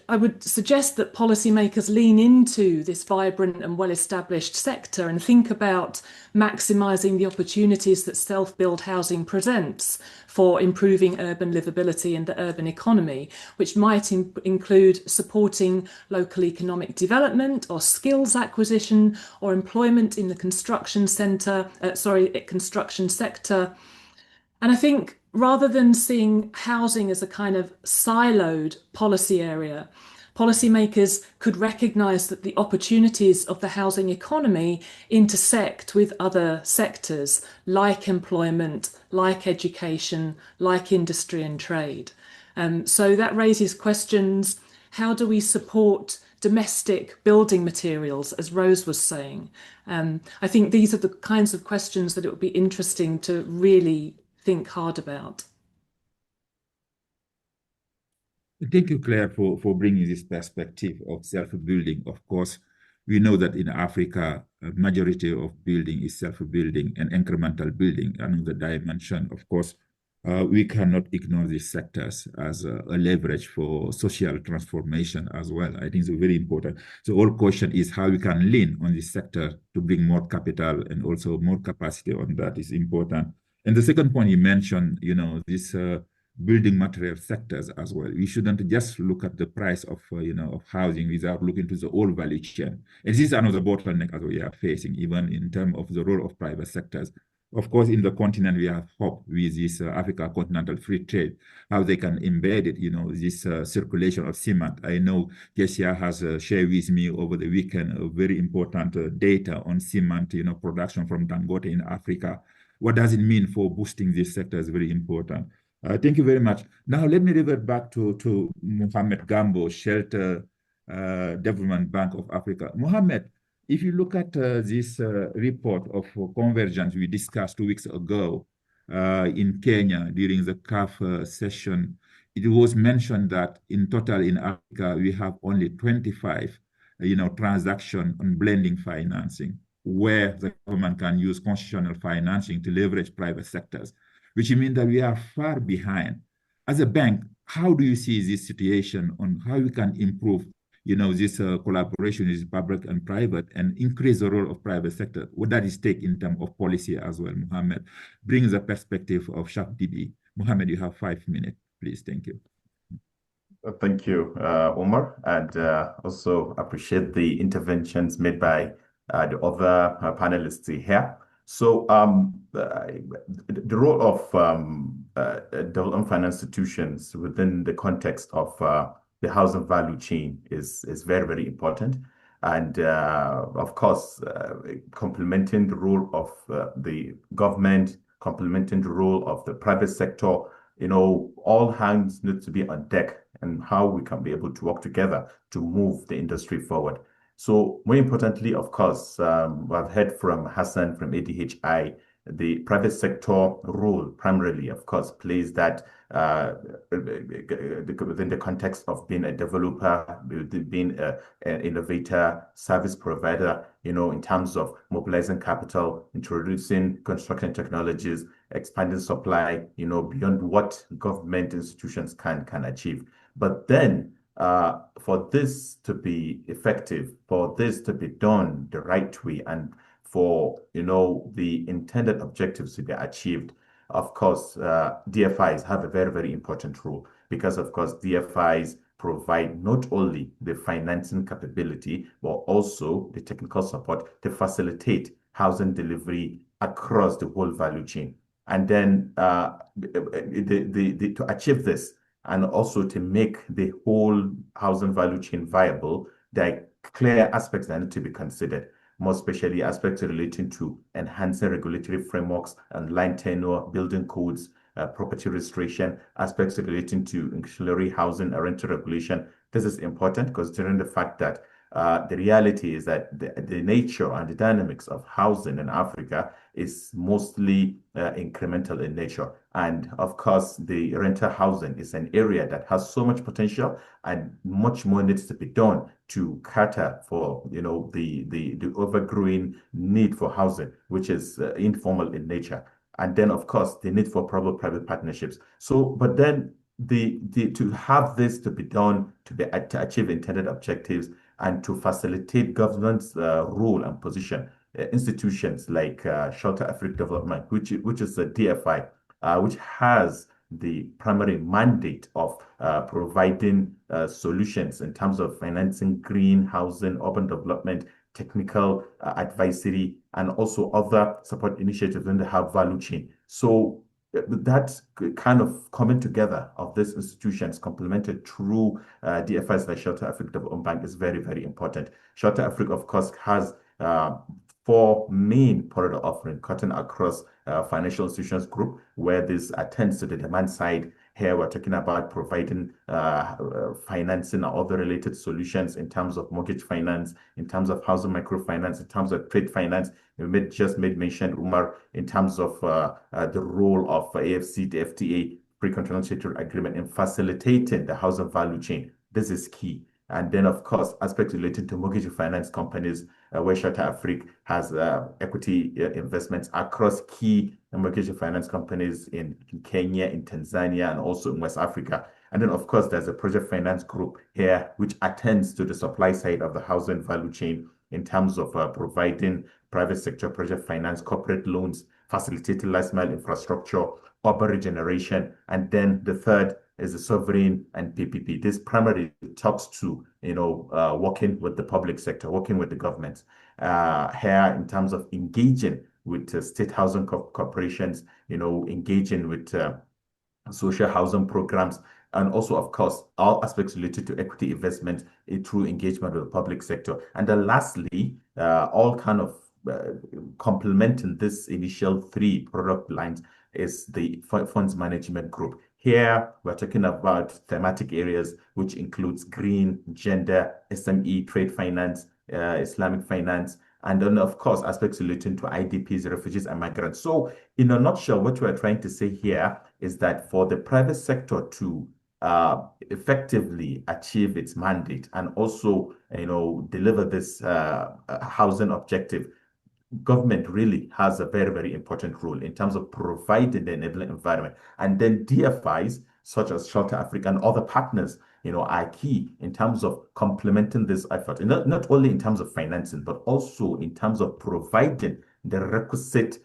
Speaker 7: I would suggest that policymakers lean into this vibrant and well-established sector and think about maximising the opportunities that self-build housing presents for improving urban livability and the urban economy, which might include supporting local economic development or skills acquisition or employment in the construction sector. And I think rather than seeing housing as a kind of siloed policy area, policymakers could recognise that the opportunities of the housing economy intersect with other sectors like employment, like education, like industry and trade. So that raises questions. How do we support domestic building materials, as Rose was saying? I think these are the kinds of questions that it would be interesting to really think hard about.
Speaker 2: Thank you, Claire, for bringing this perspective of self-building. Of course, we know that in Africa, a majority of building is self-building and incremental building. Another dimension, of course, we cannot ignore these sectors as a leverage for social transformation as well. I think it's very important. So all question is how we can lean on this sector to bring more capital and also more capacity on that is important. And the second point you mentioned, you know, this building material sectors as well. We shouldn't just look at the price of, of housing without looking to the whole value chain. And this is another bottleneck as we are facing, even in terms of the role of private sectors. Of course, in the continent, we have hope with this Africa Continental Free Trade, how they can embed it, this circulation of cement. I know Jessia has shared with me over the weekend very important data on cement, production from Dangote in Africa. What does it mean for boosting this sector is very important. Thank you very much. Now, let me revert back to Mohamed Gambo, Shelter Development Bank of Africa. Mohamed, if you look at this report of convergence we discussed 2 weeks ago in Kenya during the CAF session, it was mentioned that in total in Africa, we have only 25, transactions on blending financing, where the government can use constitutional financing to leverage private sectors, which means that we are far behind. As a bank, how do you see this situation on how we can improve this collaboration is public and private and increase the role of private sector? What that is take in terms of policy as well, Mohamed? Bring the perspective of SWAC-OCDE. Mohamed, you have 5 minutes, please. Thank you.
Speaker 8: Thank you, Omar, and also appreciate the interventions made by the other panelists here. So the role of development finance institutions within the context of the housing value chain is very, very important. And of course, complementing the role of the government, complementing the role of the private sector, all hands need to be on deck and how we can be able to work together to move the industry forward. So more importantly, of course, I've heard from Hassan from ADHI, the private sector role primarily, of course, plays that within the context of being a developer, being an innovator, service provider, in terms of mobilizing capital, introducing construction technologies, expanding supply, beyond what government institutions can achieve. But then for this to be effective, for this to be done the right way, and for the intended objectives to be achieved, of course, DFIs have a very, very important role, because of course DFIs provide not only the financing capability, but also the technical support to facilitate housing delivery across the whole value chain. And then to achieve this, and also to make the whole housing value chain viable, there are clear aspects that need to be considered, more especially aspects relating to enhancing regulatory frameworks and line tenure, building codes, property registration, aspects relating to ancillary housing and rental regulation. This is important considering the fact that the reality is that the nature and the dynamics of housing in Africa is mostly incremental in nature. And of course, the rental housing is an area that has so much potential, and much more needs to be done to cater for the overgrowing need for housing, which is informal in nature. And then, of course, the need for public-private partnerships. So, but then to have this to be done to achieve intended objectives and to facilitate government's role and position, institutions like Shelter Africa Development, which is a DFI, which has the primary mandate of providing solutions in terms of financing green housing, urban development, technical advisory, and also other support initiatives in the value chain. So that kind of coming together of these institutions complemented through DFIs like Shelter Africa Development Bank is very, very important. Shelter Africa, of course, has 4 main product offerings cutting across financial institutions group, where this attends to the demand side. Here we're talking about providing financing or other related solutions in terms of mortgage finance, in terms of housing microfinance, in terms of trade finance. We just made mention, Umar, in terms of the role of AFC, the FTA, pre-continental agreement, in facilitating the housing value chain. This is key. And then, of course, aspects related to mortgage finance companies, where Shelter Africa has equity investments across key mortgage finance companies in Kenya, in Tanzania, and also in West Africa. And then, of course, there's a project finance group here, which attends to the supply side of the housing value chain in terms of providing private sector project finance, corporate loans, facilitating last mile infrastructure, urban regeneration. And then the third is the sovereign and PPP. This primarily talks to, working with the public sector, working with the government here in terms of engaging with state housing corporations, engaging with social housing programs, and also, of course, all aspects related to equity investment through engagement with the public sector. And then lastly, all kind of complementing this initial 3 product lines is the funds management group. Here, we're talking about thematic areas, which includes green, gender, SME, trade finance, Islamic finance, and then, of course, aspects relating to IDPs, refugees, and migrants. So, in a nutshell, what we are trying to say here is that for the private sector to effectively achieve its mandate and also, deliver this housing objective, government really has a very, very important role in terms of providing the enabling environment. And then DFIs, such as Shelter Africa and other partners, are key in terms of complementing this effort. And not only in terms of financing, but also in terms of providing the requisite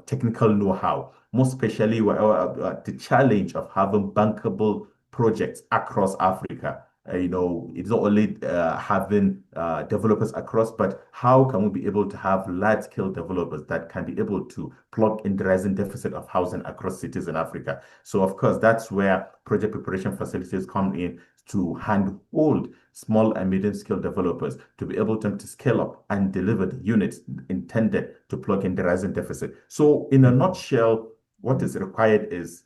Speaker 8: technical know-how, more especially the challenge of having bankable projects across Africa. It's not only having developers across, but how can we be able to have large-scale developers that can be able to plug in the rising deficit of housing across cities in Africa? So, of course, that's where project preparation facilities come in to handhold small and medium-scale developers to be able to scale up and deliver the units intended to plug in the rising deficit. So, in a nutshell, what is required is,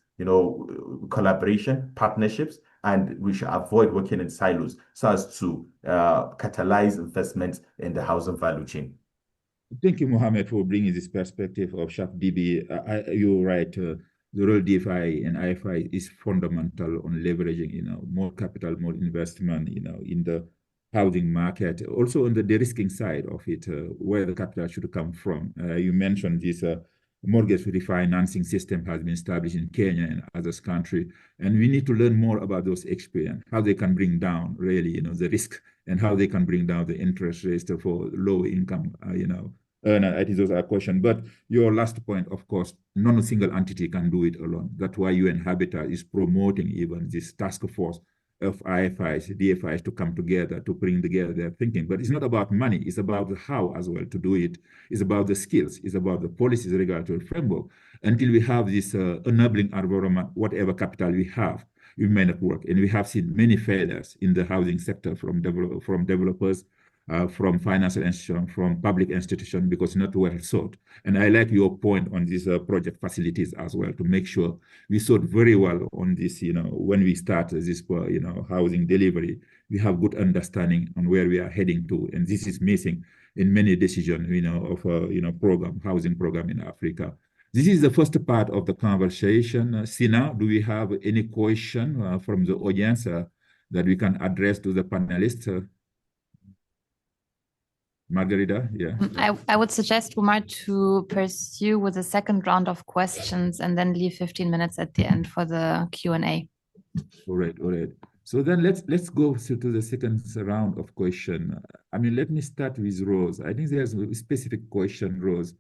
Speaker 8: collaboration, partnerships, and we should avoid working in silos so as to catalyze investments in the housing value chain.
Speaker 2: Thank you, Mohammed, for bringing this perspective of SHAP-DB. You're right. The role DFI and IFI is fundamental on leveraging, more capital, more investment, in the housing market. Also on the de-risking side of it, where the capital should come from. You mentioned this mortgage refinancing system has been established in Kenya and other countries, and we need to learn more about those experience, how they can bring down really, the risk, and how they can bring down the interest rates for low income, earner. I think those are questions. But your last point, of course, no single entity can do it alone. That's why UN Habitat is promoting even this task force of IFIs, DFIs to come together, to bring together their thinking. But it's not about money. It's about the how as well to do it. It's about the skills. It's about the policies, regulatory framework. Until we have this enabling environment, whatever capital we have, we may not work. And we have seen many failures in the housing sector from developers, from financial institutions, from public institutions, because not well sought. And I like your point on these project facilities as well, to make sure we sort very well on this, when we start this, housing delivery, we have good understanding on where we are heading to. And this is missing in many decisions, of, housing program in Africa. This is the first part of the conversation. Sina, do we have any question from the audience that we can address to the panelists? Margarita, yeah.
Speaker 3: I would suggest, Umar, to pursue with a second round of questions and then leave 15 minutes at the end for the Q&A.
Speaker 2: All right. So then let's go to the second round of question. Let me start with Rose. I think there's a specific question, Rose.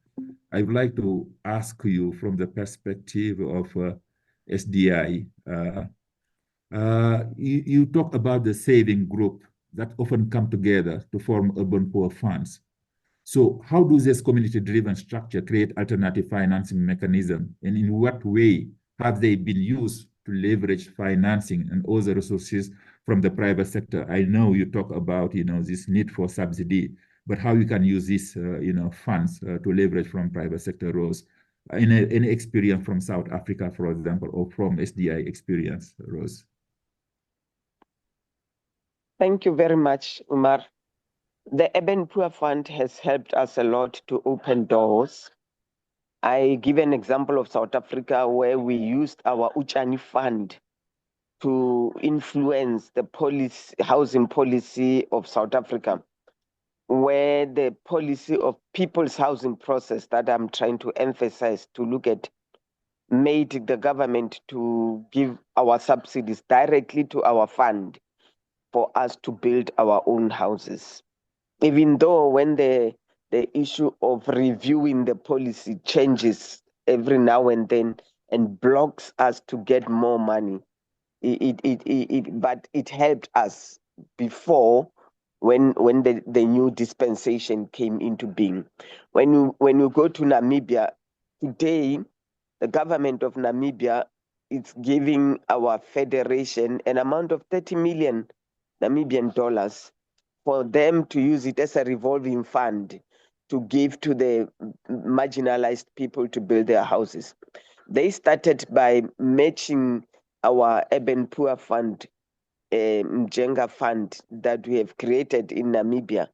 Speaker 2: I would like to ask you from the perspective of SDI. You talk about the saving group that often come together to form urban poor funds. So how do this community-driven structure create alternative financing mechanism? And in what way have they been used to leverage financing and other resources from the private sector? I know you talk about, this need for subsidy, but how you can use these, funds to leverage from private sector roles? Any experience from South Africa, for example, or from SDI experience, Rose?
Speaker 5: Thank you very much, Umar. The Urban Poor Fund has helped us a lot to open doors. I give an example of South Africa where we used our Uchani Fund to influence the housing policy of South Africa, where the policy of people's housing process that I'm trying to emphasize to look at made the government to give our subsidies directly to our fund for us to build our own houses. Even though when the issue of reviewing the policy changes every now and then and blocks us to get more money, but it helped us before when the new dispensation came into being. When you go to Namibia today, the government of Namibia is giving our federation an amount of 30 million Namibian dollars for them to use it as a revolving fund to give to the marginalized people to build their houses. They started by matching our urban poor fund, Mjenga fund that we have created in Namibia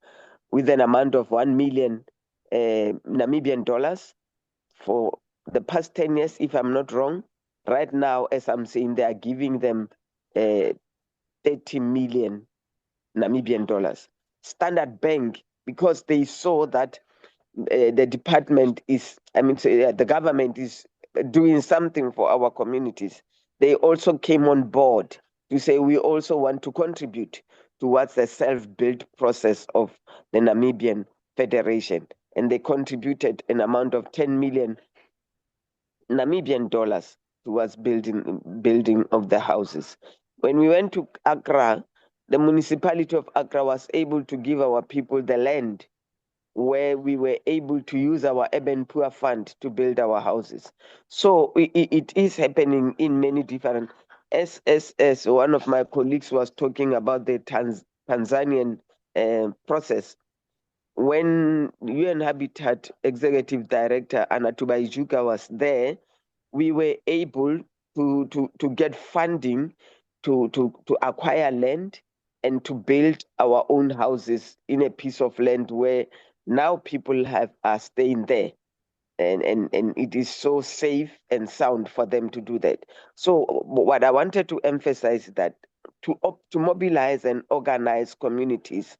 Speaker 5: with an amount of 1 million Namibian dollars for the past 10 years, if I'm not wrong. Right now, as I'm saying, they are giving them 30 million Namibian dollars. Standard Bank, because they saw that the department is, the government is doing something for our communities. They also came on board to say we also want to contribute towards the self-built process of the Namibian Federation. And they contributed an amount of 10 million Namibian dollars towards building of the houses. When we went to Accra, the municipality of Accra was able to give our people the land where we were able to use our urban poor fund to build our houses. So it is happening in many different, as one of my colleagues was talking about the Tanzanian process. When UN Habitat Executive Director Anatuba Ijuka was there, we were able to get funding to acquire land and to build our own houses in a piece of land where now people are staying there. And it is so safe and sound for them to do that. So what I wanted to emphasize is that to mobilize and organize communities,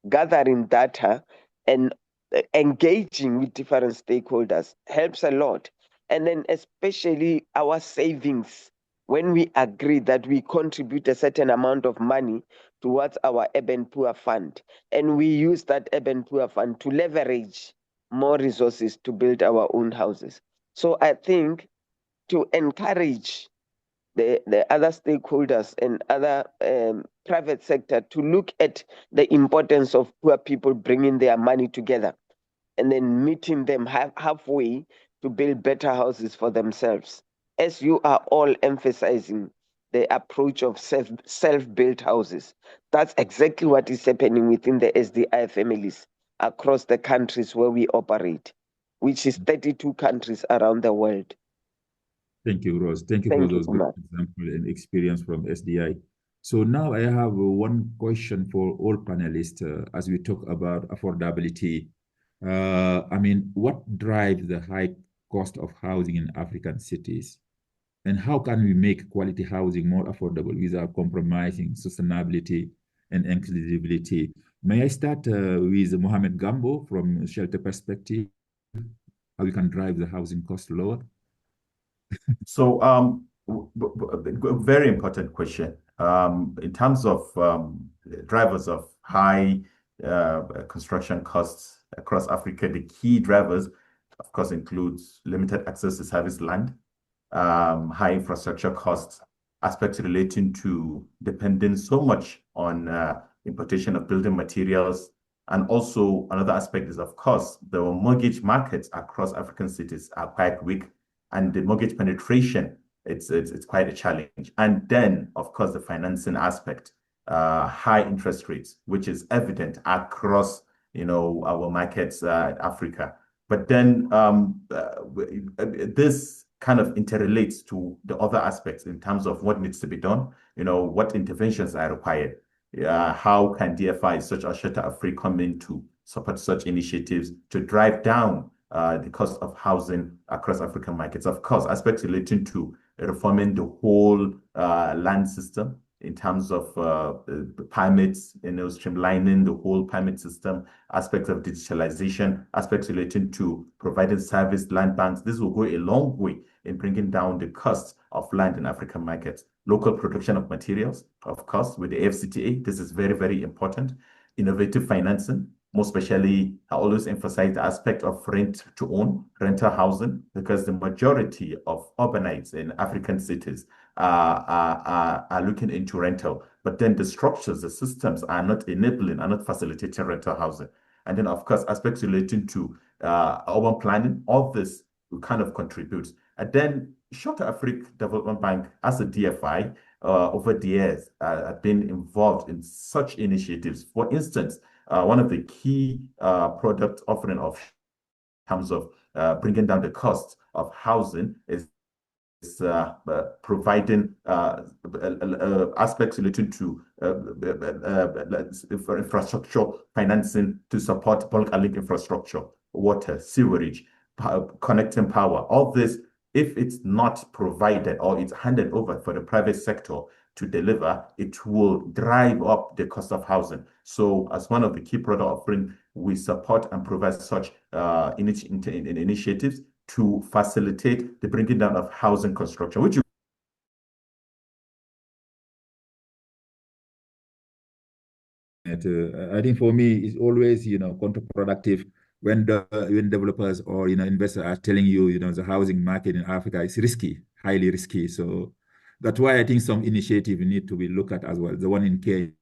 Speaker 5: gathering data and engaging with different stakeholders helps a lot. And then especially our savings, when we agree that we contribute a certain amount of money towards our urban poor fund, and we use that urban poor fund to leverage more resources to build our own houses. So I think to encourage the other stakeholders and other private sector to look at the importance of poor people bringing their money together and then meeting them halfway to build better houses for themselves. As you are all emphasizing the approach of self-built houses, that's exactly what is happening within the SDI families across the countries where we operate, which is 32 countries around the world.
Speaker 2: Thank you, Rose. Thank you for those good examples and experience from SDI. So now I have one question for all panelists as we talk about affordability. What drives the high cost of housing in African cities? And how can we make quality housing more affordable without compromising sustainability and inclusivity? May I start with Mohamed Gambo from Shelter Perspective, how we can drive the housing cost lower?
Speaker 8: So, very important question. In terms of drivers of high construction costs across Africa, the key drivers, of course, includes limited access to service land, high infrastructure costs, aspects relating to depending so much on importation of building materials. And also another aspect is, of course, the mortgage markets across African cities are quite weak, and the mortgage penetration, it's quite a challenge. And then, of course, the financing aspect, high interest rates, which is evident across, our markets, Africa. But then this kind of interrelates to the other aspects in terms of what needs to be done, what interventions are required. How can DFI, such as Shelter Africa, come in to support such initiatives to drive down the cost of housing across African markets? Of course, aspects relating to reforming the whole land system in terms of the permits, streamlining the whole permit system, aspects of digitalization, aspects relating to providing service land banks. This will go a long way in bringing down the cost of land in African markets. Local production of materials, of course, with the AFCTA, this is very, very important. Innovative financing, More especially, I always emphasize the aspect of rent to own, rental housing, because the majority of urbanites in African cities are looking into rental. But then the structures, the systems are not enabling, are not facilitating rental housing. And then, of course, aspects relating to urban planning, all this will kind of contribute. And then Short Africa Development Bank, as a DFI, over the years, have been involved in such initiatives. For instance, one of the key product offering of terms of bringing down the cost of housing is providing aspects related to infrastructure financing to support bulk and link infrastructure, water, sewerage, connecting power. All this, if it's not provided or it's handed over for the private sector to deliver, it will drive up the cost of housing. So as one of the key product offerings, we support and provide such initiatives to facilitate the bringing down of housing construction, which
Speaker 2: I think for me, it's always, counterproductive when developers or, investors are telling you, the housing market in Africa is risky, highly risky. So that's why I think some initiative need to be looked at as well. The one in Kenya,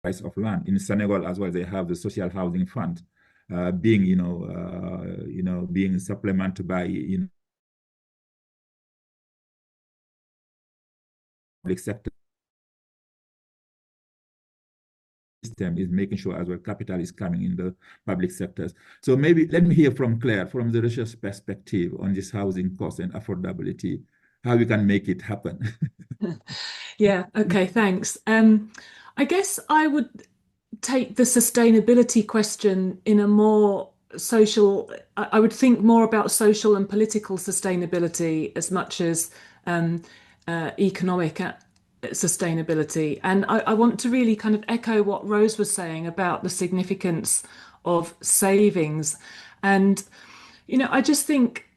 Speaker 2: price of land. In Senegal as well, they have the social housing fund being, being supplemented by, public sector system is making sure as well capital is coming in the public sectors. So maybe let me hear from Claire, from the research perspective on this housing cost and affordability, how we can make it happen.
Speaker 7: Yeah, okay, thanks. I guess I would take the sustainability question in a more social, I would think more about social and political sustainability as much as economic sustainability. And I want to really kind of echo what Rose was saying about the significance of savings. And, I just think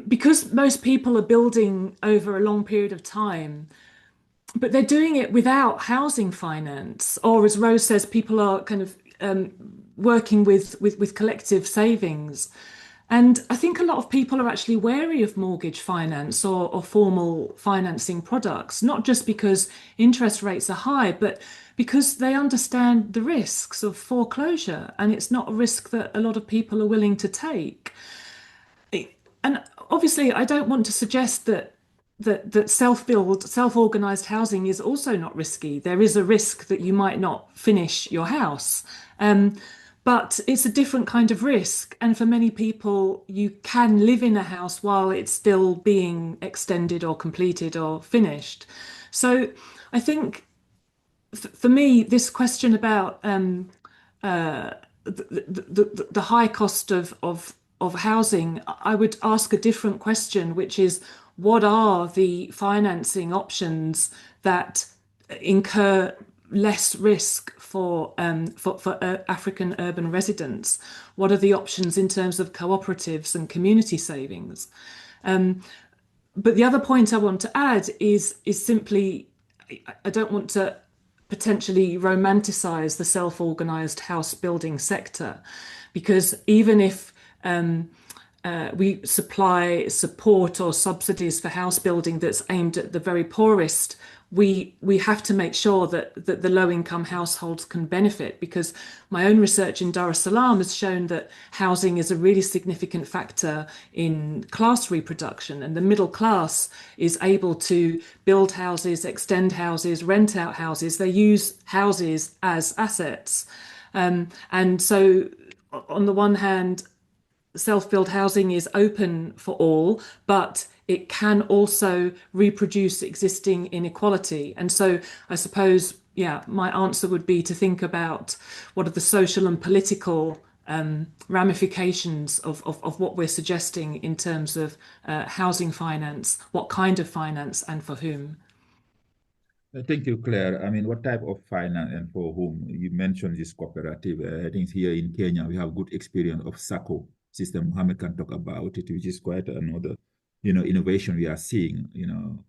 Speaker 7: because most people are building over a long period of time, but they're doing it without housing finance, or as Rose says, people are kind of working with collective savings. And I think a lot of people are actually wary of mortgage finance or formal financing products, not just because interest rates are high, but because they understand the risks of foreclosure, and it's not a risk that a lot of people are willing to take. And obviously, I don't want to suggest that self-build, self-organized housing is also not risky. There is a risk that you might not finish your house. But it's a different kind of risk. And for many people, you can live in a house while it's still being extended or completed or finished. So I think for me, this question about the high cost of housing, I would ask a different question, which is, what are the financing options that incur less risk for African urban residents? What are the options in terms of cooperatives and community savings? But the other point I want to add is simply, I don't want to potentially romanticize the self-organized house building sector, because even if we supply support or subsidies for house building that's aimed at the very poorest, we have to make sure that the low-income households can benefit, because my own research in Dar es Salaam has shown that housing is a really significant factor in class reproduction, and the middle class is able to build houses, extend houses, rent out houses. They use houses as assets. And so on the one hand, self-build housing is open for all, but it can also reproduce existing inequality. And so I suppose, my answer would be to think about what are the social and political ramifications of what we're suggesting in terms of housing finance, what kind of finance and for whom.
Speaker 2: Thank you, Claire. I mean, what type of finance and for whom? You mentioned this cooperative. I think here in Kenya, we have good experience of SACO system. Mohammed can talk about it, which is quite another innovation we are seeing,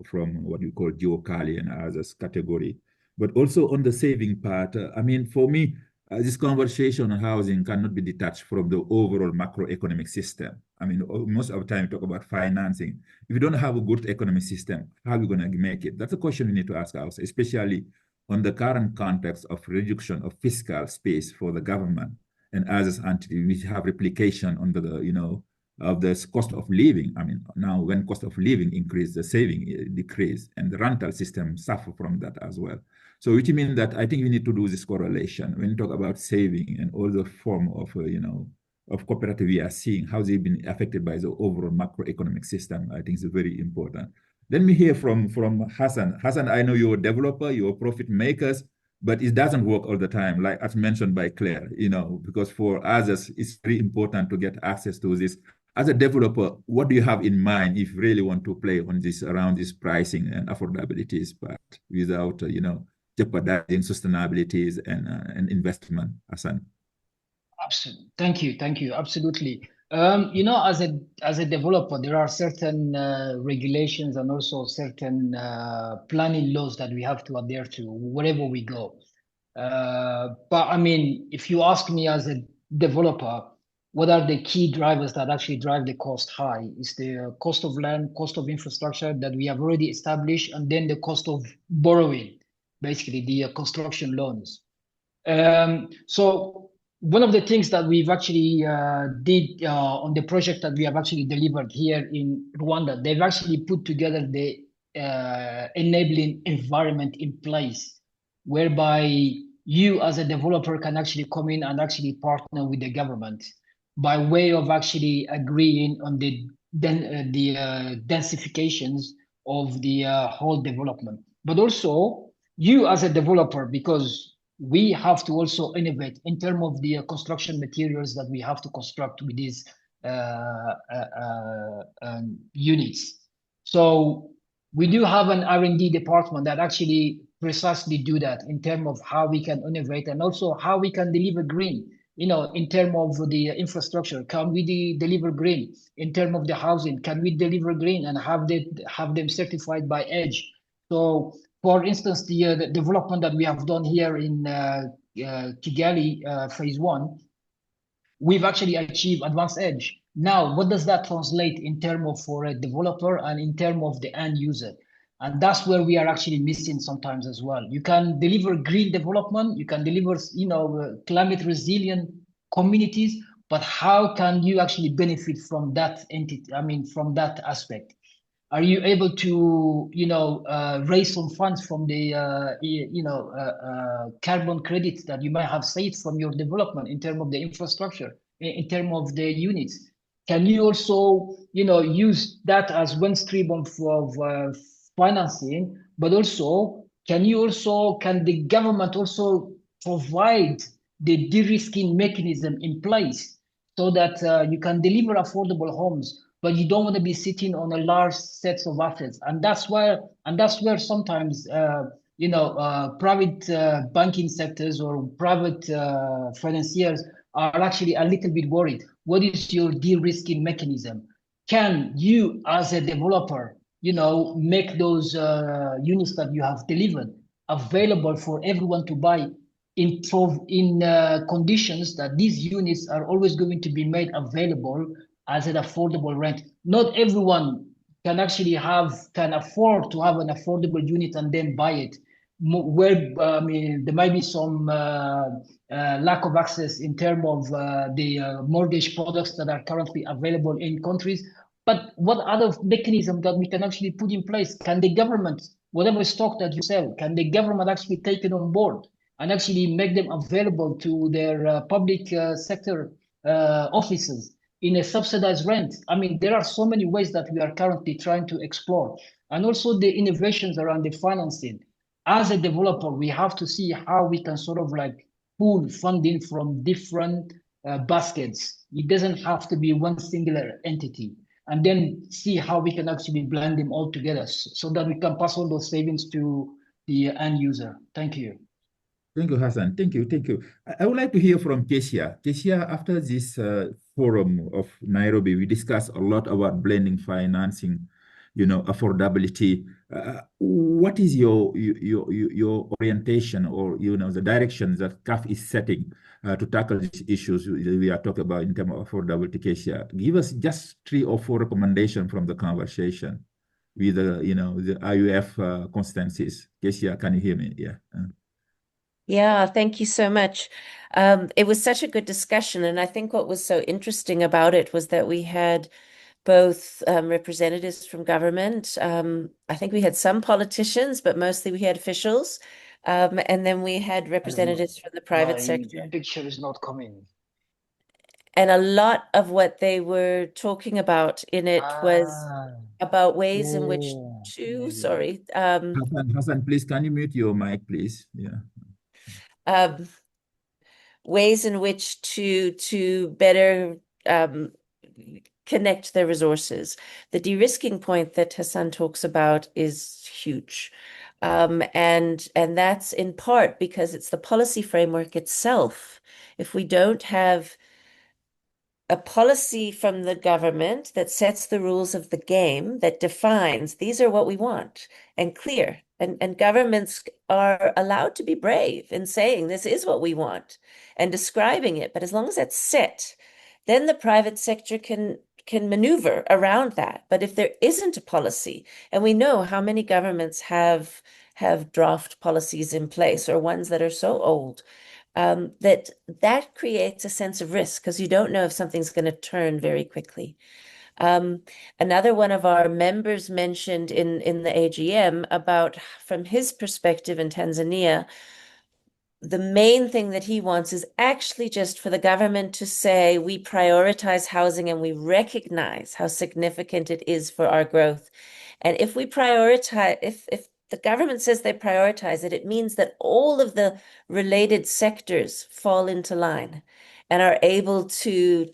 Speaker 2: from what we call geocali and others category. But also on the saving part, I mean, for me, this conversation on housing cannot be detached from the overall macroeconomic system. I mean, most of the time we talk about financing. If you don't have a good economic system, how are we going to make it? That's a question we need to ask ourselves, especially on the current context of reduction of fiscal space for the government and others entities. We have replication under the, of this cost of living. I mean, now when cost of living increase, the saving decrease, and the rental system suffer from that as well. So which means that I think we need to do this correlation when you talk about saving and all the form of, of cooperative we are seeing, how they've been affected by the overall macroeconomic system. I think is very important. Let me hear from Hassan. Hassan, I know you're a developer, you're profit makers, but it doesn't work all the time, like as mentioned by Claire, because for others, it's very important to get access to this. As a developer, what do you have in mind if you really want to play on this, around this pricing and affordability part without, jeopardizing sustainabilities and investment, Hassan?
Speaker 6: Absolutely. Thank you. Absolutely. As a developer, there are certain regulations and also certain planning laws that we have to adhere to wherever we go. But I mean, if you ask me as a developer, what are the key drivers that actually drive the cost high? Is the cost of land, cost of infrastructure that we have already established, and then the cost of borrowing, basically the construction loans. So one of the things that we've actually did on the project that we have actually delivered here in Rwanda, they've actually put together the enabling environment in place, whereby you as a developer can actually come in and actually partner with the government by way of actually agreeing on the densifications of the whole development. But also you as a developer, because we have to also innovate in terms of the construction materials that we have to construct with these units. So we do have an R&D department that actually precisely do that in terms of how we can innovate and also how we can deliver green. In terms of the infrastructure, can we deliver green? In terms of the housing, can we deliver green and have them certified by EDGE? So, for instance, the development that we have done here in Kigali, phase 1, we've actually achieved advanced EDGE. Now, what does that translate in terms of for a developer and in terms of the end user? And that's where we are actually missing sometimes as well. You can deliver green development, you can deliver, climate resilient communities, but how can you actually benefit from that entity? I mean, from that aspect? Are you able to, raise some funds from the, carbon credits that you might have saved from your development in terms of the infrastructure, in terms of the units? Can you also, use that as one stream of financing, but also, can the government also provide the de-risking mechanism in place so that you can deliver affordable homes, but you don't want to be sitting on a large sets of assets? And that's where sometimes, private banking sectors or private financiers are actually a little bit worried. What is your de-risking mechanism? Can you, as a developer, make those units that you have delivered available for everyone to buy in conditions that these units are always going to be made available as an affordable rent? Not everyone can actually can afford to have an affordable unit and then buy it. There might be some lack of access in terms of the mortgage products that are currently available in countries. But what other mechanism that we can actually put in place? Can the government, whatever stock that you sell, can the government actually take it on board and actually make them available to their public sector offices in a subsidized rent? I mean, there are so many ways that we are currently trying to explore. And also the innovations around the financing. As a developer, we have to see how we can sort of like pool funding from different baskets. It doesn't have to be one singular entity. And then see how we can actually blend them all together so that we can pass on those savings to the end user. Thank you.
Speaker 2: Thank you, Hassan. Thank you. I would like to hear from Kesia. Kesia, after this forum of Nairobi, we discussed a lot about blending financing, affordability. What is your orientation, or the direction that CAF is setting to tackle these issues we are talking about in terms of affordability? Kesia, give us just 3 or 4 recommendations from the conversation with the IUF constancies. Kesia, can you hear me? Yeah.
Speaker 4: Yeah, thank you so much. It was such a good discussion, and I think what was so interesting about it was that we had both representatives from government. I think we had some politicians, but mostly we had officials. And then we had representatives from the private sector.
Speaker 6: Picture is not coming.
Speaker 4: And a lot of what they were talking about in it was about ways in which to, sorry.
Speaker 2: Hassan, please, can you mute your mic, please? Yeah.
Speaker 4: Ways in which to better connect their resources. The de-risking point that Hassan talks about is huge. And that's in part because it's the policy framework itself. If we don't have a policy from the government that sets the rules of the game, that defines these are what we want and clear, and governments are allowed to be brave in saying this is what we want and describing it, but as long as that's set, then the private sector can maneuver around that. But if there isn't a policy, and we know how many governments have draft policies in place, or ones that are so old, that creates a sense of risk because you don't know if something's going to turn very quickly. Another one of our members mentioned in the AGM about, from his perspective in Tanzania, the main thing that he wants is actually just for the government to say, we prioritize housing and we recognize how significant it is for our growth. And if we prioritize, if the government says they prioritize it, it means that all of the related sectors fall into line and are able to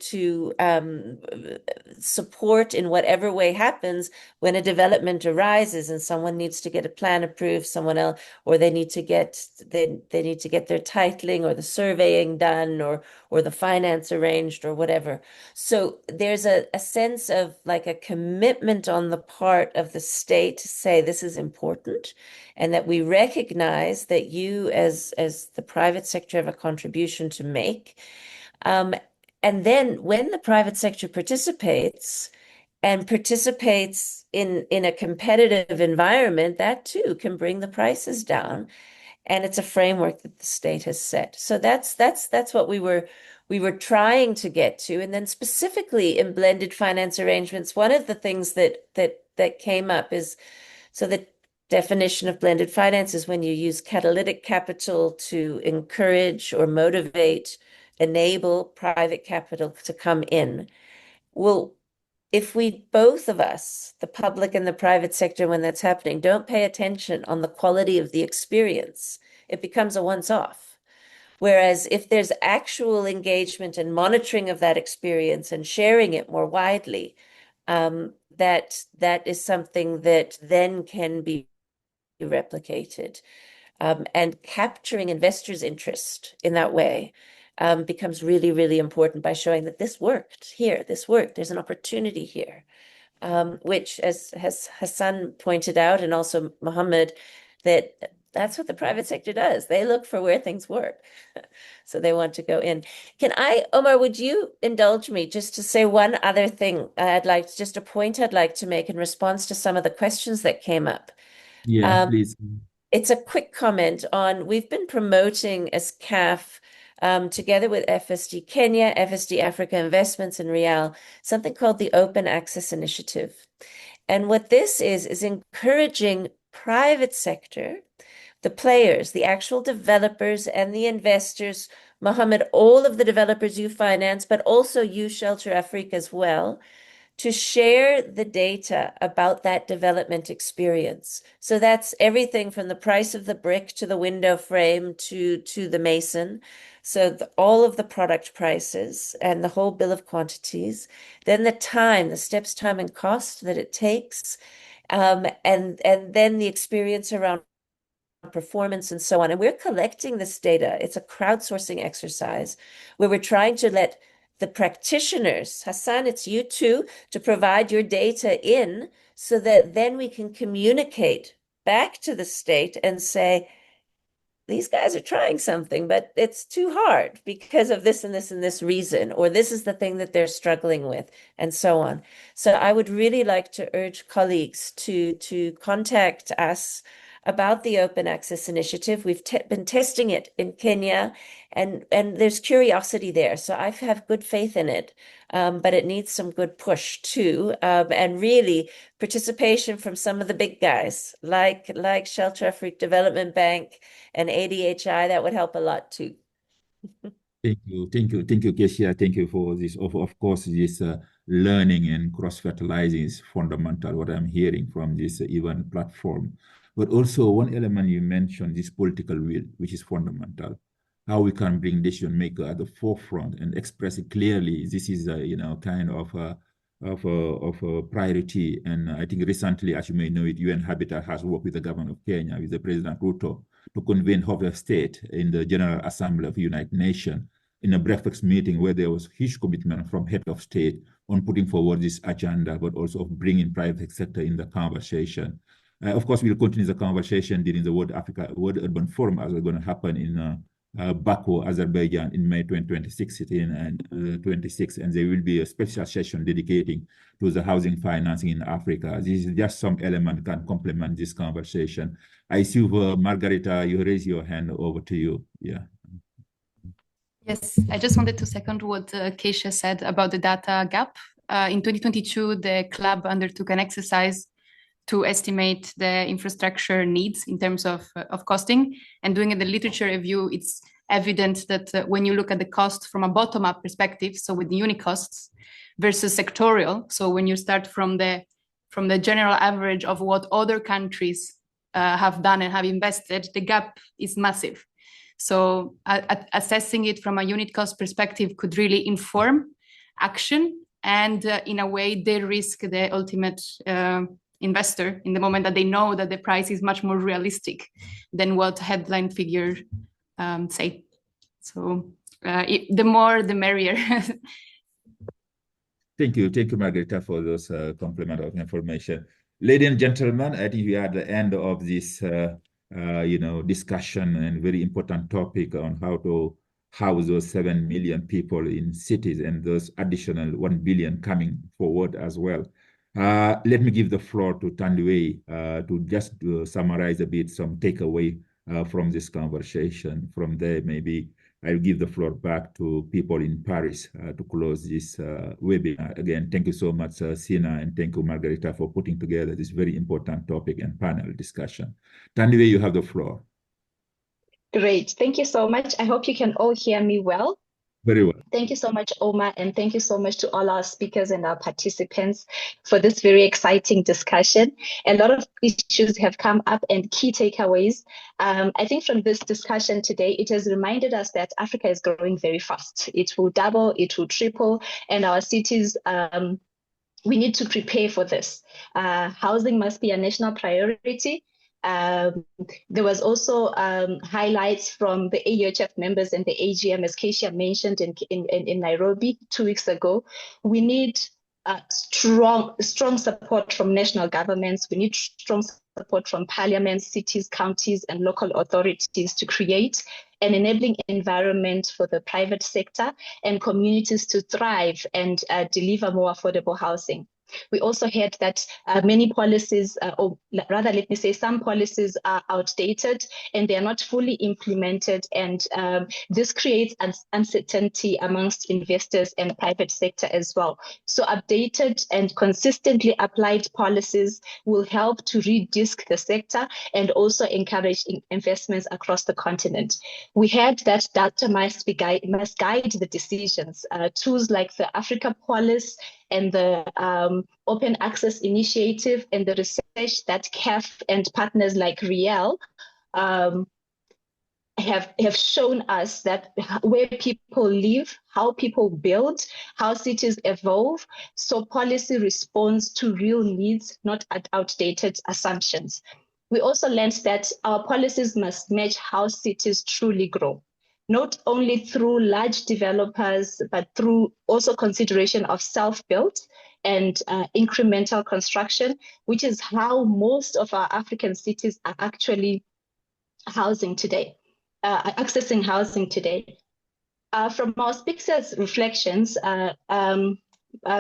Speaker 4: support in whatever way happens when a development arises and someone needs to get a plan approved, someone else, or they need to get their titling or the surveying done, or the finance arranged or whatever. So there's a sense of like a commitment on the part of the state to say this is important, and that we recognize that you as the private sector have a contribution to make. And then when the private sector participates in a competitive environment, that too can bring the prices down. And it's a framework that the state has set. So that's what we were trying to get to. And then specifically in blended finance arrangements, one of the things that came up is, so the definition of blended finance is when you use catalytic capital to encourage or motivate, enable private capital to come in. Well, if we, both of us, the public and the private sector, when that's happening, don't pay attention on the quality of the experience, it becomes a once-off. Whereas if there's actual engagement and monitoring of that experience and sharing it more widely, that is something that then can be replicated. And capturing investors' interest in that way becomes really, really important by showing that this worked here, this worked, there's an opportunity here, which, as Hassan pointed out, and also Mohammed, that's what the private sector does. They look for where things work. So they want to go in. Omar, would you indulge me just to say one other thing just a point I'd like to make in response to some of the questions that came up?
Speaker 2: Yeah, please.
Speaker 4: It's a quick comment on, we've been promoting as CAF, together with FSD Kenya, FSD Africa Investments, and Real, something called the Open Access Initiative. And what this is encouraging private sector, the players, the actual developers and the investors, Mohammed, all of the developers you finance, but also you, Shelter Africa as well, to share the data about that development experience. So that's everything from the price of the brick to the window frame to the mason. So all of the product prices and the whole bill of quantities, then the time, the steps, time, and cost that it takes, and then the experience around performance and so on. And we're collecting this data. It's a crowdsourcing exercise where we're trying to let the practitioners, Hassan, it's you too, to provide your data in so that then we can communicate back to the state and say, these guys are trying something, but it's too hard because of this and this and this reason, or this is the thing that they're struggling with, and so on. So I would really like to urge colleagues to contact us about the Open Access Initiative. We've been testing it in Kenya, and there's curiosity there. So I have good faith in it, but it needs some good push too, and really participation from some of the big guys like Shelter Afrique Development Bank and ADHI. That would help a lot too.
Speaker 2: Thank you, Kesia. Thank you for this. Of course, this learning and cross-fertilizing is fundamental, what I'm hearing from this event platform. But also one element you mentioned, this political will, which is fundamental. How we can bring decision maker at the forefront and express it clearly. This is kind of a priority. And I think recently, as you may know it, UN Habitat has worked with the government of Kenya, with the President Ruto, to convene head of state in the General Assembly of the United Nations in a breakfast meeting where there was huge commitment from head of state on putting forward this agenda, but also of bringing private sector in the conversation. Of course, we'll continue the conversation during the World Urban Forum, as it's going to happen in Baku, Azerbaijan in May 2026 and 26, and there will be a special session dedicating to the housing financing in Africa. This is just some element can complement this conversation. I see Margarita, you raise your hand. Over to you. Yeah.
Speaker 9: Yes, I just wanted to second what Kesia said about the data gap. In 2022, the club undertook an exercise to estimate the infrastructure needs in terms of costing. And doing the literature review, it's evident that when you look at the cost from a bottom-up perspective, so with the unit costs versus sectorial, so when you start from the general average of what other countries have done and have invested, the gap is massive. So assessing it from a unit cost perspective could really inform action and in a way de-risk the ultimate investor in the moment that they know that the price is much more realistic than what headline figures say. So the more, the merrier.
Speaker 2: Thank you, Margarita, for those complement of information. Ladies and gentlemen, I think we are at the end of this discussion and very important topic on how to house those 7 million people in cities and those additional 1 billion coming forward as well. Let me give the floor to Thandiwe to just summarize a bit some takeaway from this conversation. From there, maybe I'll give the floor back to people in Paris to close this webinar. Again, thank you so much, Sina, and thank you, Margarita, for putting together this very important topic and panel discussion. Thandiwe, you have the floor.
Speaker 10: Great. Thank you so much. I hope you can all hear me well.
Speaker 2: Very well.
Speaker 10: Thank you so much, Omar, and thank you so much to all our speakers and our participants for this very exciting discussion. A lot of issues have come up and key takeaways. I think from this discussion today, it has reminded us that Africa is growing very fast. It will double, it will triple, and our cities, we need to prepare for this. Housing must be a national priority. There was also highlights from the AUHF members and the AGM, as Kesia mentioned in Nairobi 2 weeks ago. We need strong support from national governments. We need strong support from parliaments, cities, counties, and local authorities to create an enabling environment for the private sector and communities to thrive and deliver more affordable housing. We also heard that many policies, or rather, let me say, some policies are outdated and they are not fully implemented. And this creates uncertainty amongst investors and private sector as well. So updated and consistently applied policies will help to re-disc the sector and also encourage investments across the continent. We heard that data must guide the decisions. Tools like the Africa Policy and the Open Access Initiative and the research that CAF and partners like Riel have shown us that where people live, how people build, how cities evolve, so policy responds to real needs, not outdated assumptions. We also learned that our policies must match how cities truly grow. not only through large developers, but through also consideration of self-built and incremental construction, which is how most of our African cities are actually housing today, accessing housing today. From our speakers' reflections,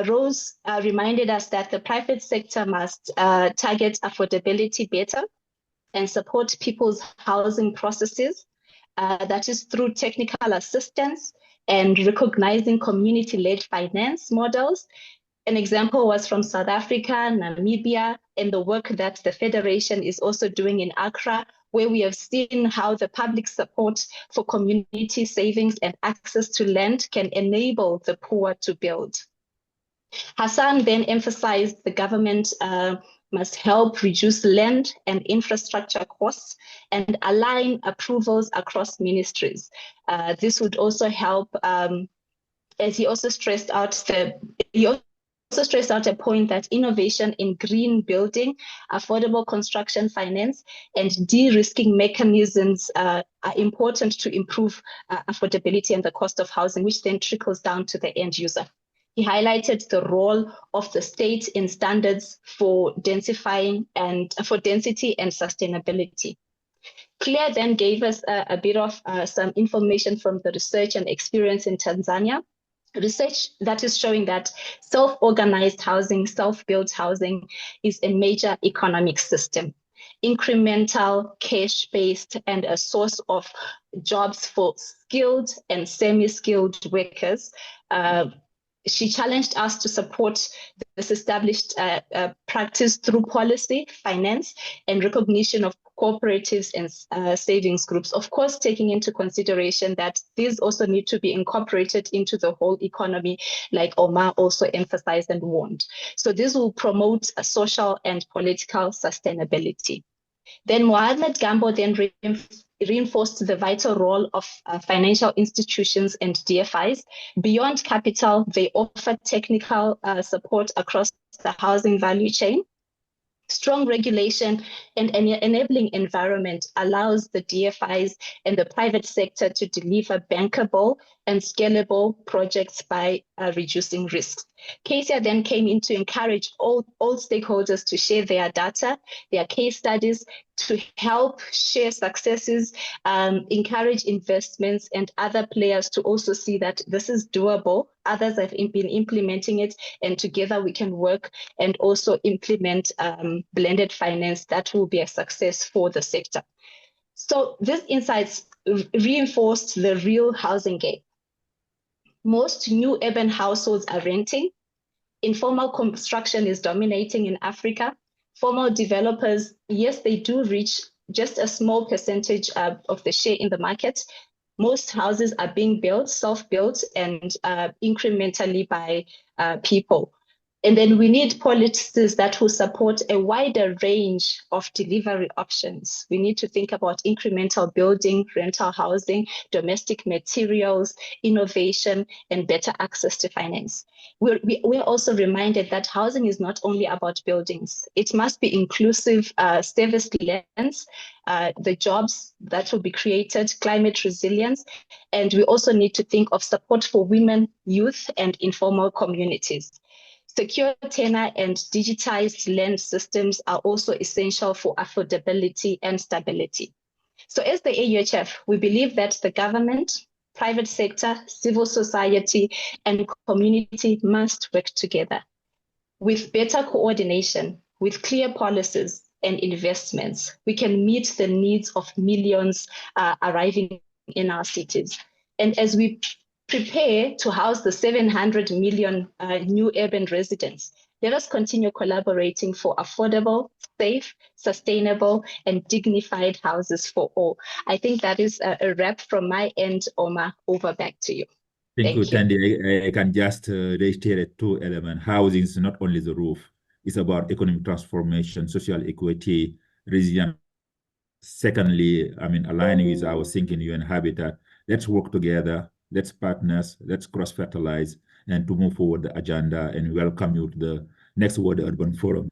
Speaker 10: Rose reminded us that the private sector must target affordability better and support people's housing processes. That is through technical assistance and recognizing community-led finance models. An example was from South Africa, Namibia, and the work that the Federation is also doing in Accra, where we have seen how the public support for community savings and access to land can enable the poor to build. Hassan then emphasized the government must help reduce land and infrastructure costs and align approvals across ministries. This would also help, as he also stressed out a point that innovation in green building, affordable construction finance, and de-risking mechanisms are important to improve affordability and the cost of housing, which then trickles down to the end user. He highlighted the role of the state in standards for densifying and for density and sustainability. Claire then gave us a bit of some information from the research and experience in Tanzania. Research that is showing that self-organized housing, self-built housing is a major economic system, incremental, cash-based, and a source of jobs for skilled and semi-skilled workers. She challenged us to support this established practice through policy, finance, and recognition of cooperatives and savings groups, of course, taking into consideration that these also need to be incorporated into the whole economy, like Omar also emphasized and warned. So this will promote a social and political sustainability. Then Mohamed Gambo then reinforced the vital role of financial institutions and DFIs. Beyond capital, they offer technical support across the housing value chain. Strong regulation and an enabling environment allows the DFIs and the private sector to deliver bankable and scalable projects by reducing risks. KCA then came in to encourage all stakeholders to share their data, their case studies, to help share successes, encourage investments, and other players to also see that this is doable. Others have been implementing it, and together we can work and also implement blended finance that will be a success for the sector. So these insights reinforced the real housing gap. Most new urban households are renting. Informal construction is dominating in Africa. Formal developers, yes, they do reach just a small percentage of the share in the market. Most houses are being built, self-built, and incrementally by people. And then we need policies that will support a wider range of delivery options. We need to think about incremental building, rental housing, domestic materials, innovation, and better access to finance. We're also reminded that housing is not only about buildings. It must be inclusive service lands, the jobs that will be created, climate resilience, and we also need to think of support for women, youth, and informal communities. Secure tenure and digitized land systems are also essential for affordability and stability. So as the AUHF, we believe that the government, private sector, civil society, and community must work together. With better coordination, with clear policies and investments, we can meet the needs of millions arriving in our cities. And as we prepare to house the 700 million new urban residents, let us continue collaborating for affordable, safe, sustainable, and dignified houses for all. I think that is a wrap from my end. Omar, over back to you.
Speaker 2: Thank you, Tandy. I can just reiterate two elements. Housing is not only the roof. It's about economic transformation, social equity, resilience. Secondly, aligning with our thinking UN Habitat, let's work together. Let's partners, let's cross-fertilize, and to move forward the agenda, and welcome you to the next World Urban Forum.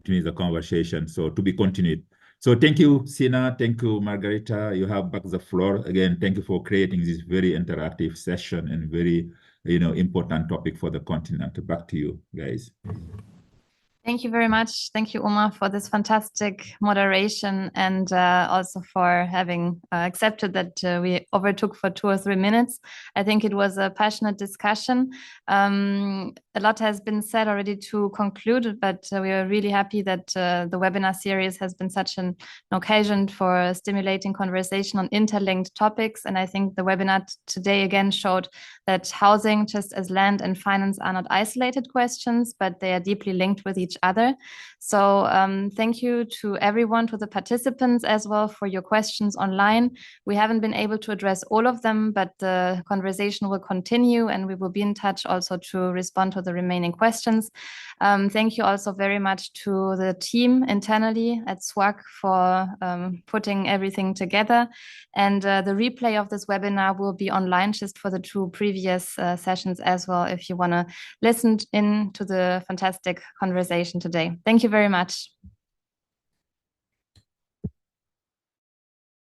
Speaker 2: To the conversation, so to be continued. So thank you, Sina. Thank you, Margarita. You have back the floor. Again, thank you for creating this very interactive session and very, important topic for the continent. Back to you, guys.
Speaker 3: Thank you very much. Thank you, Omar, for this fantastic moderation and also for having accepted that we overtook for 2 or 3 minutes. I think it was a passionate discussion. A lot has been said already to conclude, but we are really happy that the webinar series has been such an occasion for stimulating conversation on interlinked topics. And I think the webinar today again showed that housing, just as land and finance, are not isolated questions, but they are deeply linked with each other. So thank you to everyone, to the participants as well for your questions online. We haven't been able to address all of them, but the conversation will continue and we will be in touch also to respond to the remaining questions. Thank you also very much to the team internally at SWAC for putting everything together. And the replay of this webinar will be online just for the 2 previous sessions as well, if you want to listen in to the fantastic conversation today. Thank you very much.